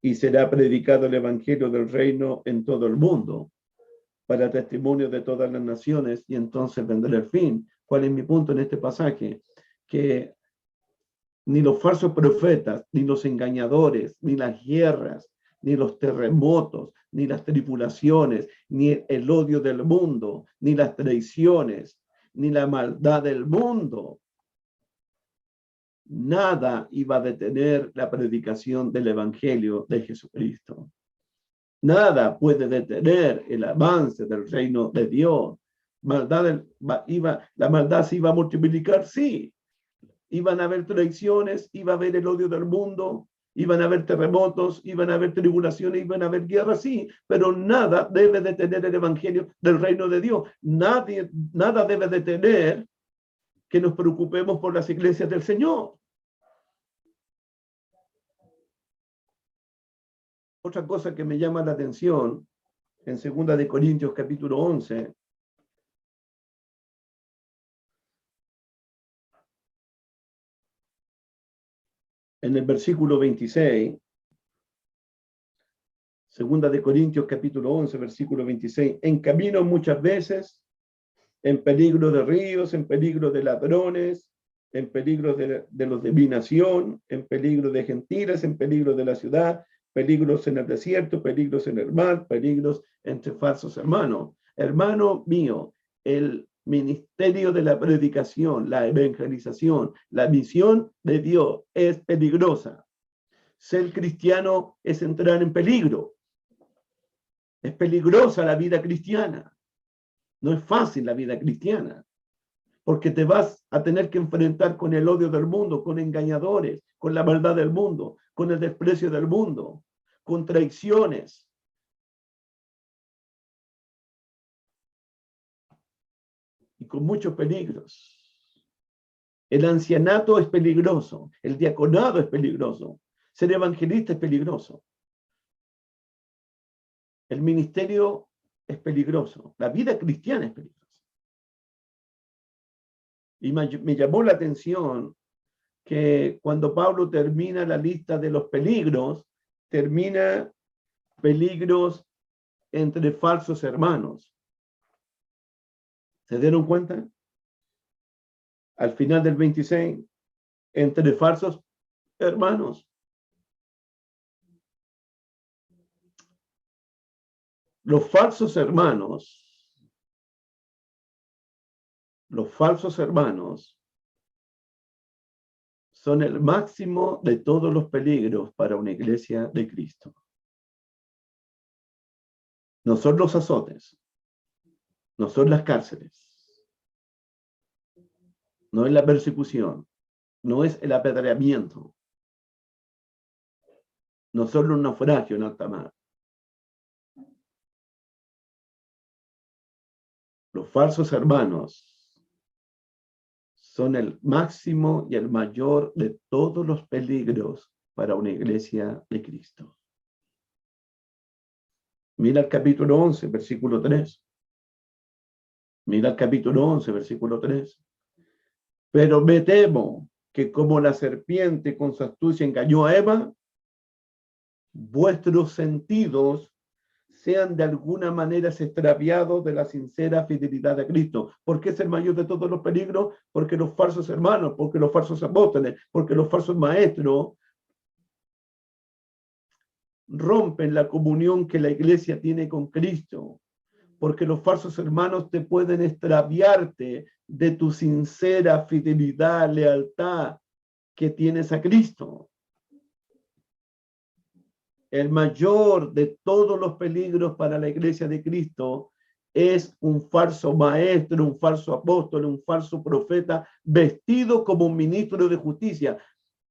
y será predicado el evangelio del reino en todo el mundo, para testimonio de todas las naciones, y entonces vendrá el fin. ¿Cuál es mi punto en este pasaje? Que ni los falsos profetas, ni los engañadores, ni las guerras, ni los terremotos, ni las tribulaciones, ni el odio del mundo, ni las traiciones, ni la maldad del mundo, nada iba a detener la predicación del Evangelio de Jesucristo. Nada puede detener el avance del reino de Dios. La maldad se iba a multiplicar, sí. Iban a haber traiciones, iba a haber el odio del mundo, iban a haber terremotos, iban a haber tribulaciones, iban a haber guerras, sí, pero nada debe detener el evangelio del reino de Dios. Nada debe detener que nos preocupemos por las iglesias del Señor. Otra cosa que me llama la atención en 2 Corintios capítulo 11, en el versículo 26, 2 Corintios capítulo 11, versículo 26, en camino muchas veces, en peligro de ríos, en peligro de ladrones, en peligro de los de mi nación, en peligro de gentiles, en peligro de la ciudad, peligros en el desierto, peligros en el mar, peligros entre falsos hermanos. Hermano mío, el ministerio de la predicación, la evangelización, la misión de Dios es peligrosa. Ser cristiano es entrar en peligro. Es peligrosa la vida cristiana. No es fácil la vida cristiana, porque te vas a tener que enfrentar con el odio del mundo, con engañadores, con la maldad del mundo, con el desprecio del mundo, con traiciones. Y con muchos peligros. El ancianato es peligroso, el diaconado es peligroso, ser evangelista es peligroso. El ministerio es peligroso, la vida cristiana es peligrosa. Y me llamó la atención que cuando Pablo termina la lista de los peligros, termina peligros entre falsos hermanos. ¿Se dieron cuenta? Al final del 26, entre falsos hermanos. Los falsos hermanos son el máximo de todos los peligros para una iglesia de Cristo. No son los azotes, no son las cárceles, no es la persecución, no es el apedreamiento, no son los naufragios en alta mar. Los falsos hermanos son el máximo y el mayor de todos los peligros para una iglesia de Cristo. Mira el capítulo 11, versículo 3. Mira el capítulo 11, versículo 3. Pero me temo que como la serpiente con su astucia engañó a Eva, vuestros sentidos sean de alguna manera extraviados de la sincera fidelidad a Cristo. ¿Por qué es el mayor de todos los peligros? Porque los falsos hermanos, porque los falsos apóstoles, porque los falsos maestros rompen la comunión que la iglesia tiene con Cristo. Porque los falsos hermanos te pueden extraviarte de tu sincera fidelidad, lealtad que tienes a Cristo. El mayor de todos los peligros para la iglesia de Cristo es un falso maestro, un falso apóstol, un falso profeta, vestido como un ministro de justicia,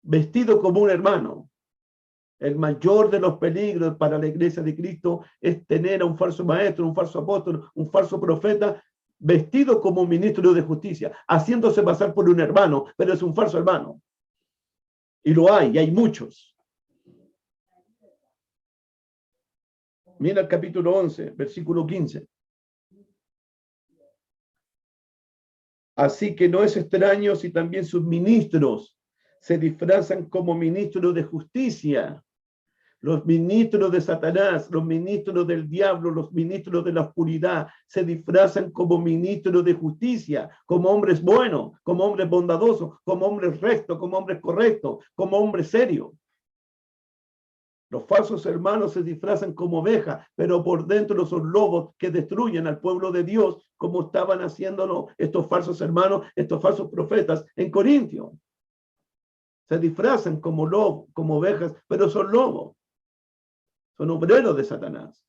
vestido como un hermano. El mayor de los peligros para la iglesia de Cristo es tener a un falso maestro, un falso apóstol, un falso profeta, vestido como un ministro de justicia, haciéndose pasar por un hermano, pero es un falso hermano. Y lo hay, y hay muchos. Mira el capítulo 11, versículo 15. Así que no es extraño si también sus ministros se disfrazan como ministros de justicia. Los ministros de Satanás, los ministros del diablo, los ministros de la oscuridad se disfrazan como ministros de justicia, como hombres buenos, como hombres bondadosos, como hombres rectos, como hombres correctos, como hombres serios. Los falsos hermanos se disfrazan como ovejas, pero por dentro son lobos que destruyen al pueblo de Dios, como estaban haciéndolo estos falsos hermanos, estos falsos profetas en Corintio. Se disfrazan como lobos, como ovejas, pero son lobos. Son obreros de Satanás.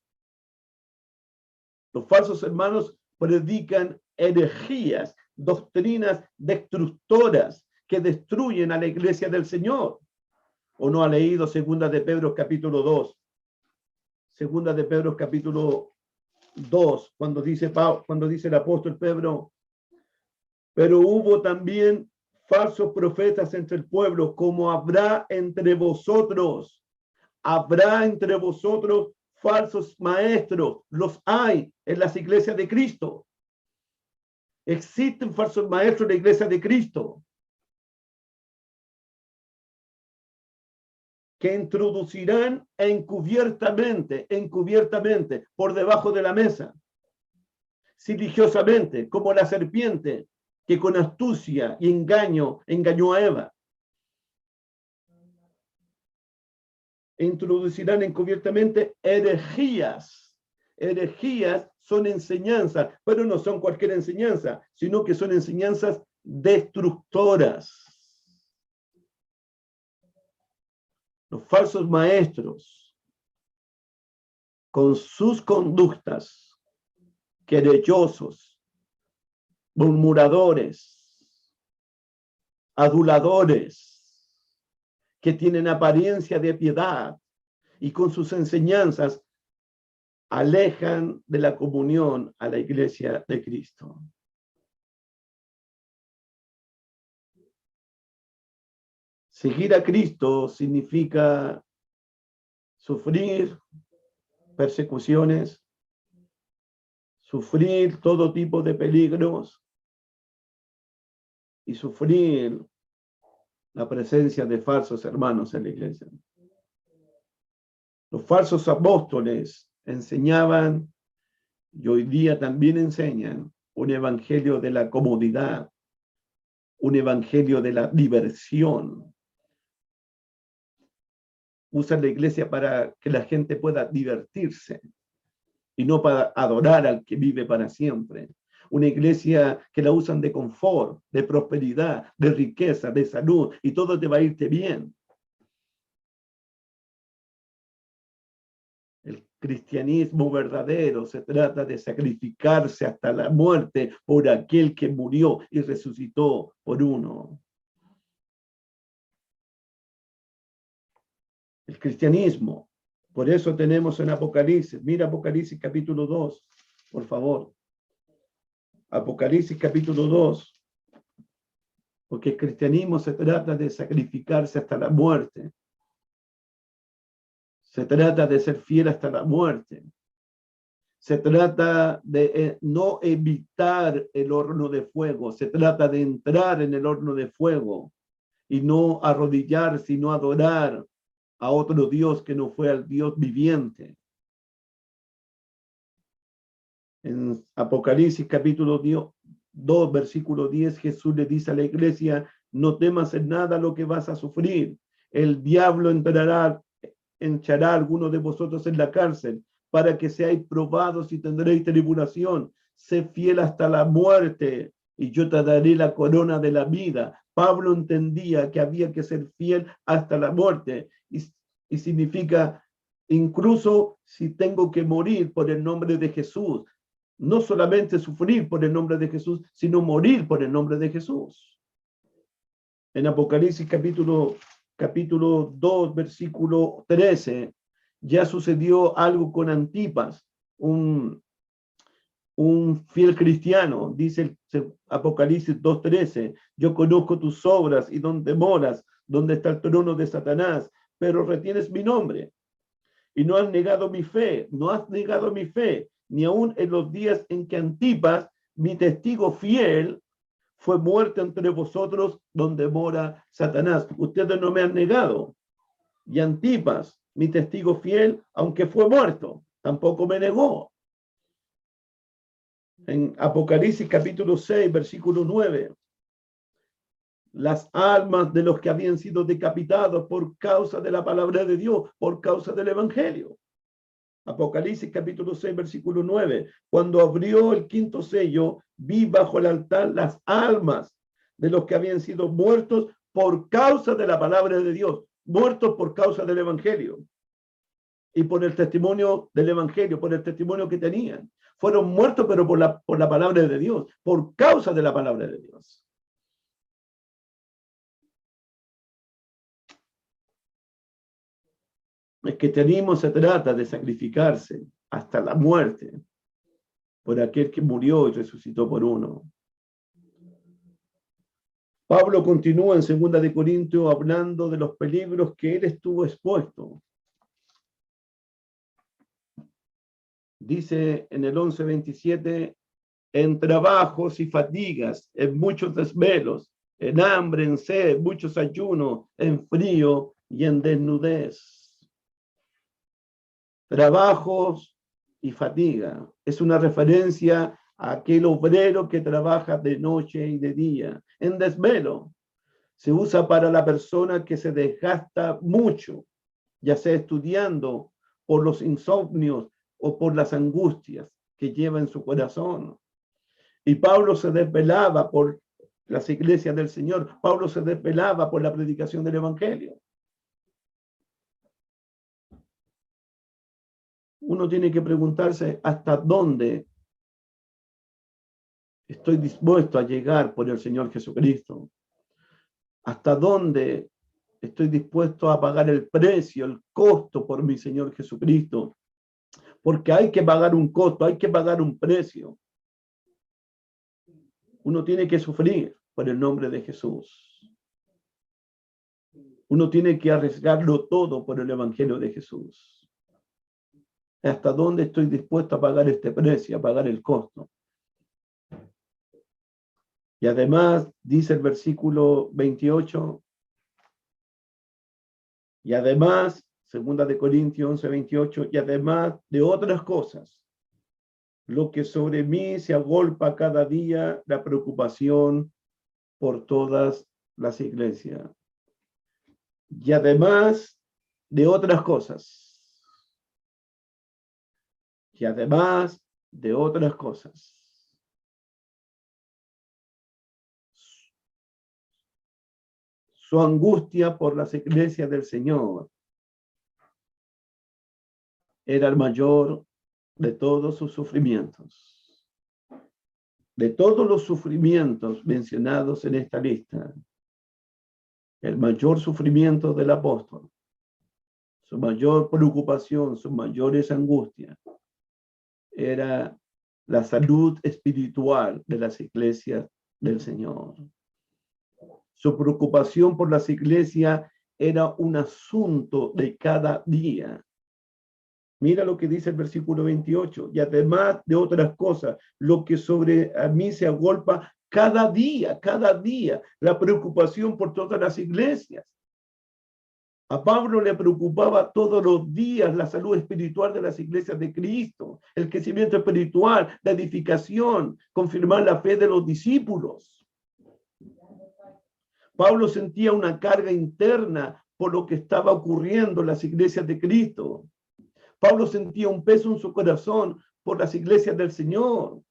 Los falsos hermanos predican herejías, doctrinas destructoras que destruyen a la iglesia del Señor. ¿O no ha leído Segunda de Pedro capítulo 2? Segunda de Pedro capítulo 2, cuando dice el apóstol Pedro, pero hubo también falsos profetas entre el pueblo, como habrá entre vosotros falsos maestros. Los hay en las iglesias de Cristo. Existen falsos maestros en la iglesia de Cristo que introducirán encubiertamente, por debajo de la mesa, siligiosamente, como la serpiente que con astucia y engañó a Eva. Introducirán encubiertamente herejías. Herejías son enseñanzas, pero no son cualquier enseñanza, sino que son enseñanzas destructoras. Los falsos maestros con sus conductas, querellosos, murmuradores, aduladores, que tienen apariencia de piedad y con sus enseñanzas alejan de la comunión a la iglesia de Cristo. Seguir a Cristo significa sufrir persecuciones, sufrir todo tipo de peligros y sufrir la presencia de falsos hermanos en la iglesia. Los falsos apóstoles enseñaban y hoy día también enseñan un evangelio de la comodidad, un evangelio de la diversión. Usan la iglesia para que la gente pueda divertirse y no para adorar al que vive para siempre. Una iglesia que la usan de confort, de prosperidad, de riqueza, de salud, y todo te va a irte bien. El cristianismo verdadero se trata de sacrificarse hasta la muerte por aquel que murió y resucitó por uno. El cristianismo, por eso tenemos en Apocalipsis, mira Apocalipsis capítulo 2, por favor. Apocalipsis capítulo 2, porque el cristianismo se trata de sacrificarse hasta la muerte. Se trata de ser fiel hasta la muerte. Se trata de no evitar el horno de fuego. Se trata de entrar en el horno de fuego y no arrodillar, sino adorar a otro Dios que no fue al Dios viviente. En Apocalipsis capítulo 2, versículo 10, Jesús le dice a la iglesia, no temas en nada lo que vas a sufrir. El diablo echará a alguno de vosotros en la cárcel para que seáis probados y tendréis tribulación. Sé fiel hasta la muerte y yo te daré la corona de la vida. Pablo entendía que había que ser fiel hasta la muerte y significa incluso si tengo que morir por el nombre de Jesús. No solamente sufrir por el nombre de Jesús, sino morir por el nombre de Jesús. En Apocalipsis capítulo 2, versículo 13, ya sucedió algo con Antipas, un fiel cristiano. Dice el Apocalipsis 2:13, yo conozco tus obras y dónde moras, dónde está el trono de Satanás, pero retienes mi nombre y no has negado mi fe, ni aun en los días en que Antipas, mi testigo fiel, fue muerto entre vosotros donde mora Satanás. Ustedes no me han negado. Y Antipas, mi testigo fiel, aunque fue muerto, tampoco me negó. En Apocalipsis capítulo 6, versículo 9, las almas de los que habían sido decapitados por causa de la palabra de Dios, por causa del evangelio. Apocalipsis capítulo 6, versículo 9. Cuando abrió el quinto sello, vi bajo el altar las almas de los que habían sido muertos por causa de la palabra de Dios, muertos por causa del evangelio y por el testimonio del evangelio, por el testimonio que tenían. Fueron muertos, pero por la palabra de Dios, por causa de la palabra de Dios. El cristianismo se trata de sacrificarse hasta la muerte por aquel que murió y resucitó por uno. Pablo continúa en 2 de Corintios hablando de los peligros que él estuvo expuesto. Dice en el 11:27, en trabajos y fatigas, en muchos desvelos, en hambre, en sed, muchos ayunos, en frío y en desnudez. Trabajos y fatiga. Es una referencia a aquel obrero que trabaja de noche y de día. En desvelo se usa para la persona que se desgasta mucho, ya sea estudiando por los insomnios o por las angustias que lleva en su corazón. Y Pablo se desvelaba por las iglesias del Señor. Pablo se desvelaba por la predicación del evangelio. uno tiene que preguntarse hasta dónde estoy dispuesto a llegar por el Señor Jesucristo. Hasta dónde estoy dispuesto a pagar el precio, el costo por mi Señor Jesucristo. Porque hay que pagar un costo, hay que pagar un precio. Uno tiene que sufrir por el nombre de Jesús. Uno tiene que arriesgarlo todo por el Evangelio de Jesús. ¿Hasta dónde estoy dispuesto a pagar este precio, a pagar el costo? Y además, dice el versículo 28, y además, 2 Corintios 11:28, y además de otras cosas, lo que sobre mí se agolpa cada día, la preocupación por todas las iglesias. Y además de otras cosas. Y además de otras cosas. Su angustia por las iglesias del Señor era el mayor de todos sus sufrimientos. De todos los sufrimientos mencionados en esta lista, el mayor sufrimiento del apóstol, su mayor preocupación, sus mayores angustias, era la salud espiritual de las iglesias del Señor. Su preocupación por las iglesias era un asunto de cada día. Mira lo que dice el versículo 28. Y además de otras cosas, lo que sobre a mí se agolpa cada día, la preocupación por todas las iglesias. A Pablo le preocupaba todos los días la salud espiritual de las iglesias de Cristo, el crecimiento espiritual, la edificación, confirmar la fe de los discípulos. Pablo sentía una carga interna por lo que estaba ocurriendo en las iglesias de Cristo. Pablo sentía un peso en su corazón por las iglesias del Señor,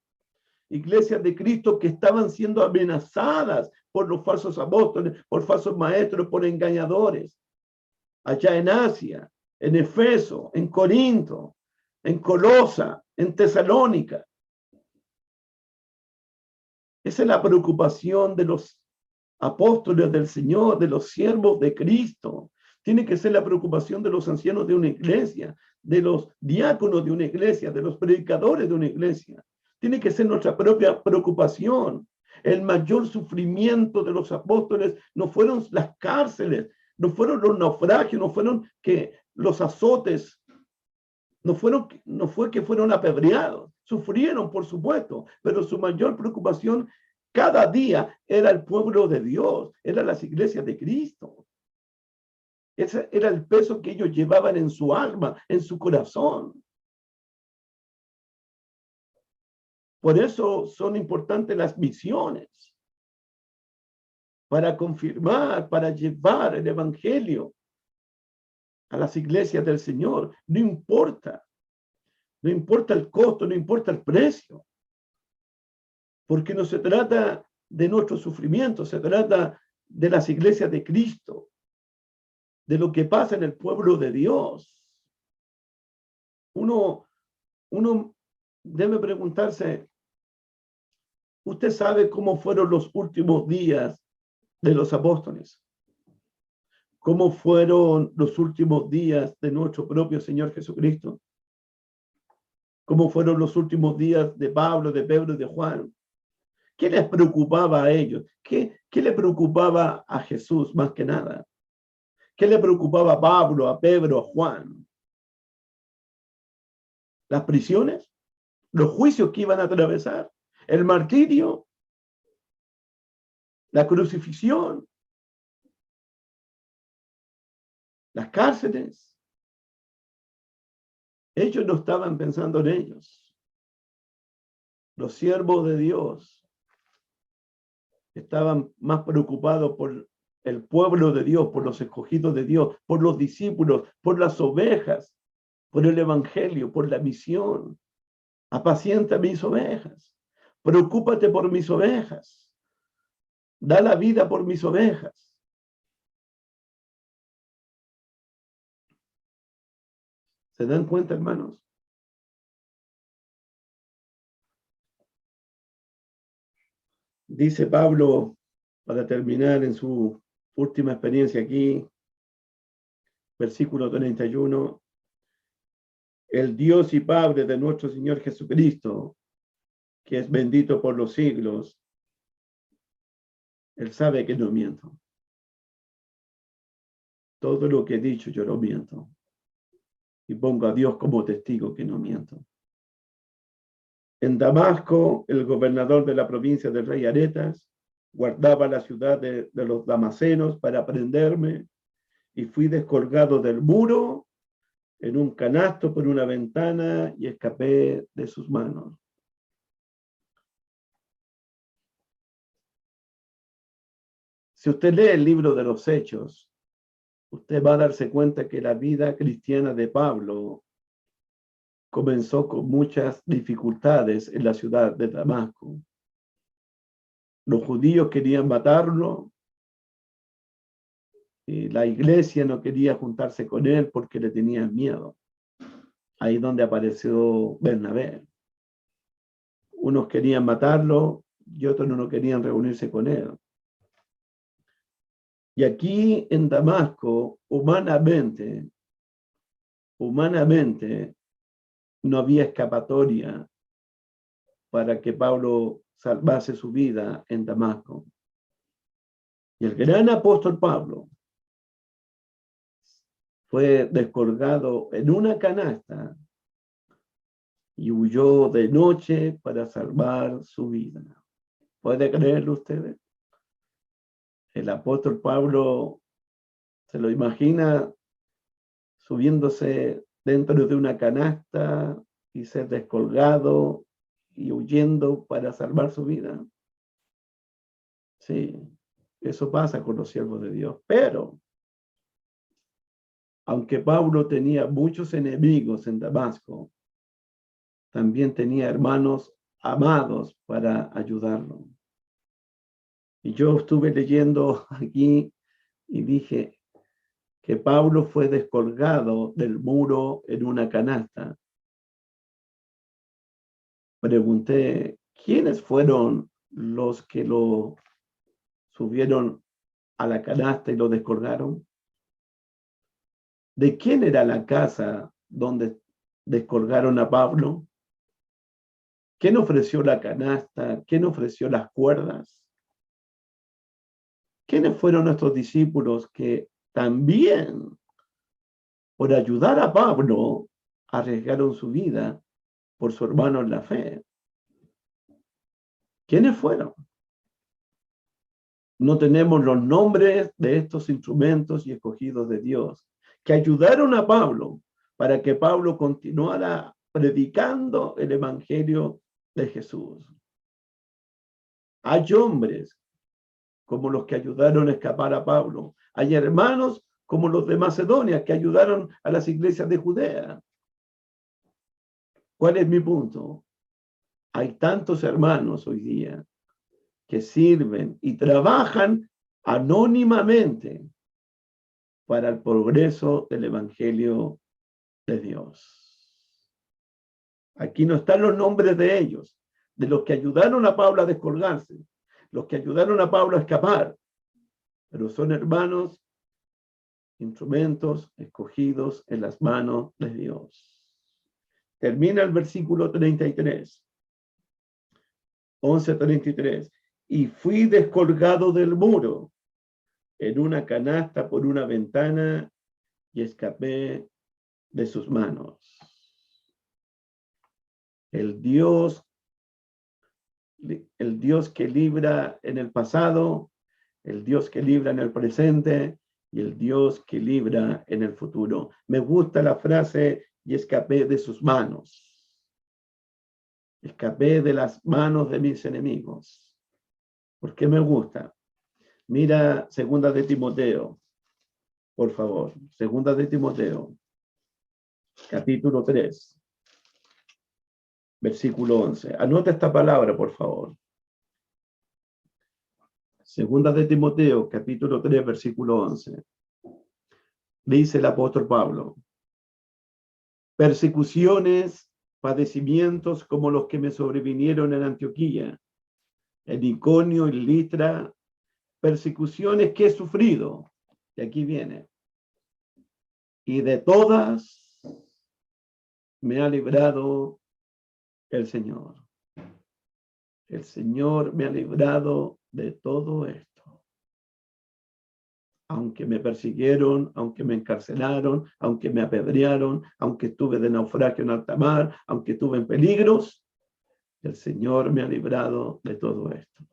iglesias de Cristo que estaban siendo amenazadas por los falsos apóstoles, por falsos maestros, por engañadores. Allá en Asia, en Efeso, en Corinto, en Colosa, en Tesalónica. Esa es la preocupación de los apóstoles del Señor, de los siervos de Cristo. Tiene que ser la preocupación de los ancianos de una iglesia, de los diáconos de una iglesia, de los predicadores de una iglesia. Tiene que ser nuestra propia preocupación. El mayor sufrimiento de los apóstoles no fueron las cárceles, no fueron los naufragios, no fueron que los azotes, no fue que fueron apedreados. Sufrieron, por supuesto, pero su mayor preocupación cada día era el pueblo de Dios, eran las iglesias de Cristo. Ese era el peso que ellos llevaban en su alma, en su corazón. Por eso son importantes las misiones, para confirmar, para llevar el evangelio a las iglesias del Señor. No importa el costo, no importa el precio, porque no se trata de nuestro sufrimiento, se trata de las iglesias de Cristo, de lo que pasa en el pueblo de Dios. Uno debe preguntarse, ¿usted sabe cómo fueron los últimos días de los apóstoles? ¿Cómo fueron los últimos días de nuestro propio Señor Jesucristo? ¿Cómo fueron los últimos días de Pablo, de Pedro y de Juan? ¿Qué les preocupaba a ellos? ¿Qué le preocupaba a Jesús más que nada? ¿Qué le preocupaba a Pablo, a Pedro, a Juan? ¿Las prisiones? ¿Los juicios que iban a atravesar? ¿El martirio? ¿La crucifixión? ¿Las cárceles? Ellos no estaban pensando en ellos. Los siervos de Dios estaban más preocupados por el pueblo de Dios, por los escogidos de Dios, por los discípulos, por las ovejas, por el evangelio, por la misión. Apacienta mis ovejas. Preocúpate por mis ovejas. Da la vida por mis ovejas. ¿Se dan cuenta, hermanos? Dice Pablo, para terminar en su última experiencia aquí, versículo 31, el Dios y Padre de nuestro Señor Jesucristo, que es bendito por los siglos, Él sabe que no miento. Todo lo que he dicho yo lo miento. Y pongo a Dios como testigo que no miento. En Damasco, el gobernador de la provincia del rey Aretas guardaba la ciudad de los damasenos para prenderme, y fui descolgado del muro en un canasto por una ventana y escapé de sus manos. Si usted lee el libro de los Hechos, usted va a darse cuenta que la vida cristiana de Pablo comenzó con muchas dificultades en la ciudad de Damasco. Los judíos querían matarlo y la iglesia no quería juntarse con él porque le tenían miedo. Ahí es donde apareció Bernabé. Unos querían matarlo y otros no querían reunirse con él. Y aquí en Damasco, humanamente, no había escapatoria para que Pablo salvase su vida en Damasco. Y el gran apóstol Pablo fue descolgado en una canasta y huyó de noche para salvar su vida. ¿Puede creerlo ustedes? El apóstol Pablo se lo imagina subiéndose dentro de una canasta y ser descolgado y huyendo para salvar su vida. Sí, eso pasa con los siervos de Dios. Pero, aunque Pablo tenía muchos enemigos en Damasco, también tenía hermanos amados para ayudarlo. Y yo estuve leyendo aquí y dije que Pablo fue descolgado del muro en una canasta. Pregunté, ¿quiénes fueron los que lo subieron a la canasta y lo descolgaron? ¿De quién era la casa donde descolgaron a Pablo? ¿Quién ofreció la canasta? ¿Quién ofreció las cuerdas? ¿Quiénes fueron nuestros discípulos que también, por ayudar a Pablo, arriesgaron su vida por su hermano en la fe? ¿Quiénes fueron? No tenemos los nombres de estos instrumentos y escogidos de Dios que ayudaron a Pablo para que Pablo continuara predicando el evangelio de Jesús. Hay hombres como los que ayudaron a escapar a Pablo. Hay hermanos como los de Macedonia que ayudaron a las iglesias de Judea. ¿Cuál es mi punto? Hay tantos hermanos hoy día que sirven y trabajan anónimamente para el progreso del evangelio de Dios. Aquí no están los nombres de ellos, de los que ayudaron a Pablo a descolgarse, los que ayudaron a Pablo a escapar, pero son hermanos, instrumentos escogidos en las manos de Dios. Termina el versículo 33, 11:33. Y fui descolgado del muro en una canasta por una ventana y escapé de sus manos. El Dios que libra en el pasado, el Dios que libra en el presente y el Dios que libra en el futuro. Me gusta la frase y escapé de sus manos. Escapé de las manos de mis enemigos. ¿Por qué me gusta? Mira, segunda de Timoteo, por favor. Segunda de Timoteo, capítulo 3, versículo 11. Anota esta palabra, por favor. Segunda de Timoteo, capítulo 3, versículo 11. Dice el apóstol Pablo: persecuciones, padecimientos como los que me sobrevinieron en Antioquía en Iconio y Listra, persecuciones que he sufrido. Y aquí viene. Y de todas me ha librado el Señor. El Señor me ha librado de todo esto. Aunque me persiguieron, aunque me encarcelaron, aunque me apedrearon, aunque estuve de naufragio en alta mar, aunque estuve en peligros, el Señor me ha librado de todo esto.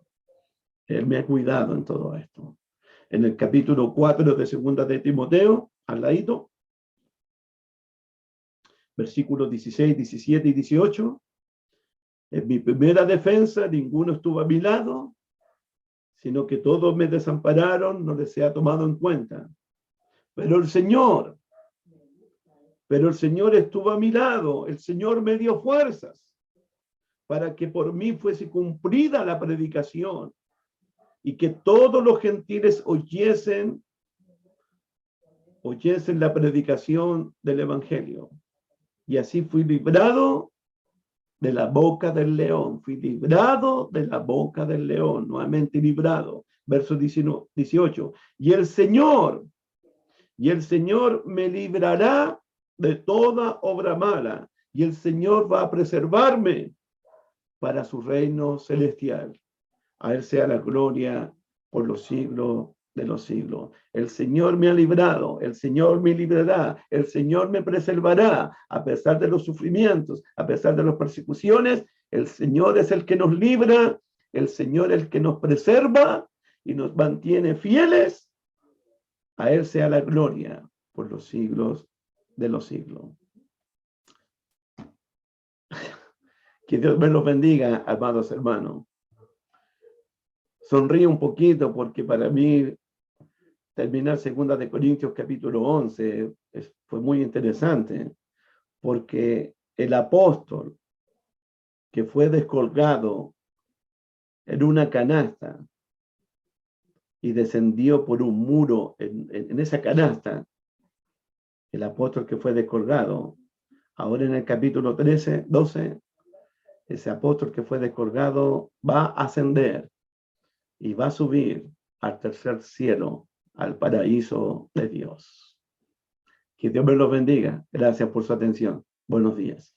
Él me ha cuidado en todo esto. En el capítulo 4 de Segunda de Timoteo, al ladito, versículos 16, 17 y 18, en mi primera defensa ninguno estuvo a mi lado, sino que todos me desampararon, no les he tomado en cuenta. Pero el Señor estuvo a mi lado, el Señor me dio fuerzas para que por mí fuese cumplida la predicación y que todos los gentiles oyesen la predicación del Evangelio. Y así fui librado de la boca del león. Fui librado de la boca del león. Nuevamente librado. Verso 18. Y el Señor me librará de toda obra mala. Y el Señor va a preservarme para su reino celestial. A Él sea la gloria por los siglos de los siglos. El Señor me ha librado, el Señor me librará, el Señor me preservará, a pesar de los sufrimientos, a pesar de las persecuciones. El Señor es el que nos libra, el Señor es el que nos preserva y nos mantiene fieles. A Él sea la gloria por los siglos de los siglos. Que Dios me los bendiga, amados hermanos. Sonríe un poquito porque para mí terminar 2 de Corintios capítulo 11 fue muy interesante, porque el apóstol que fue descolgado en una canasta y descendió por un muro en esa canasta, el apóstol que fue descolgado, ahora en el capítulo 12, ese apóstol que fue descolgado va a ascender y va a subir al tercer cielo, al paraíso de Dios. Que Dios me los bendiga. Gracias por su atención. Buenos días.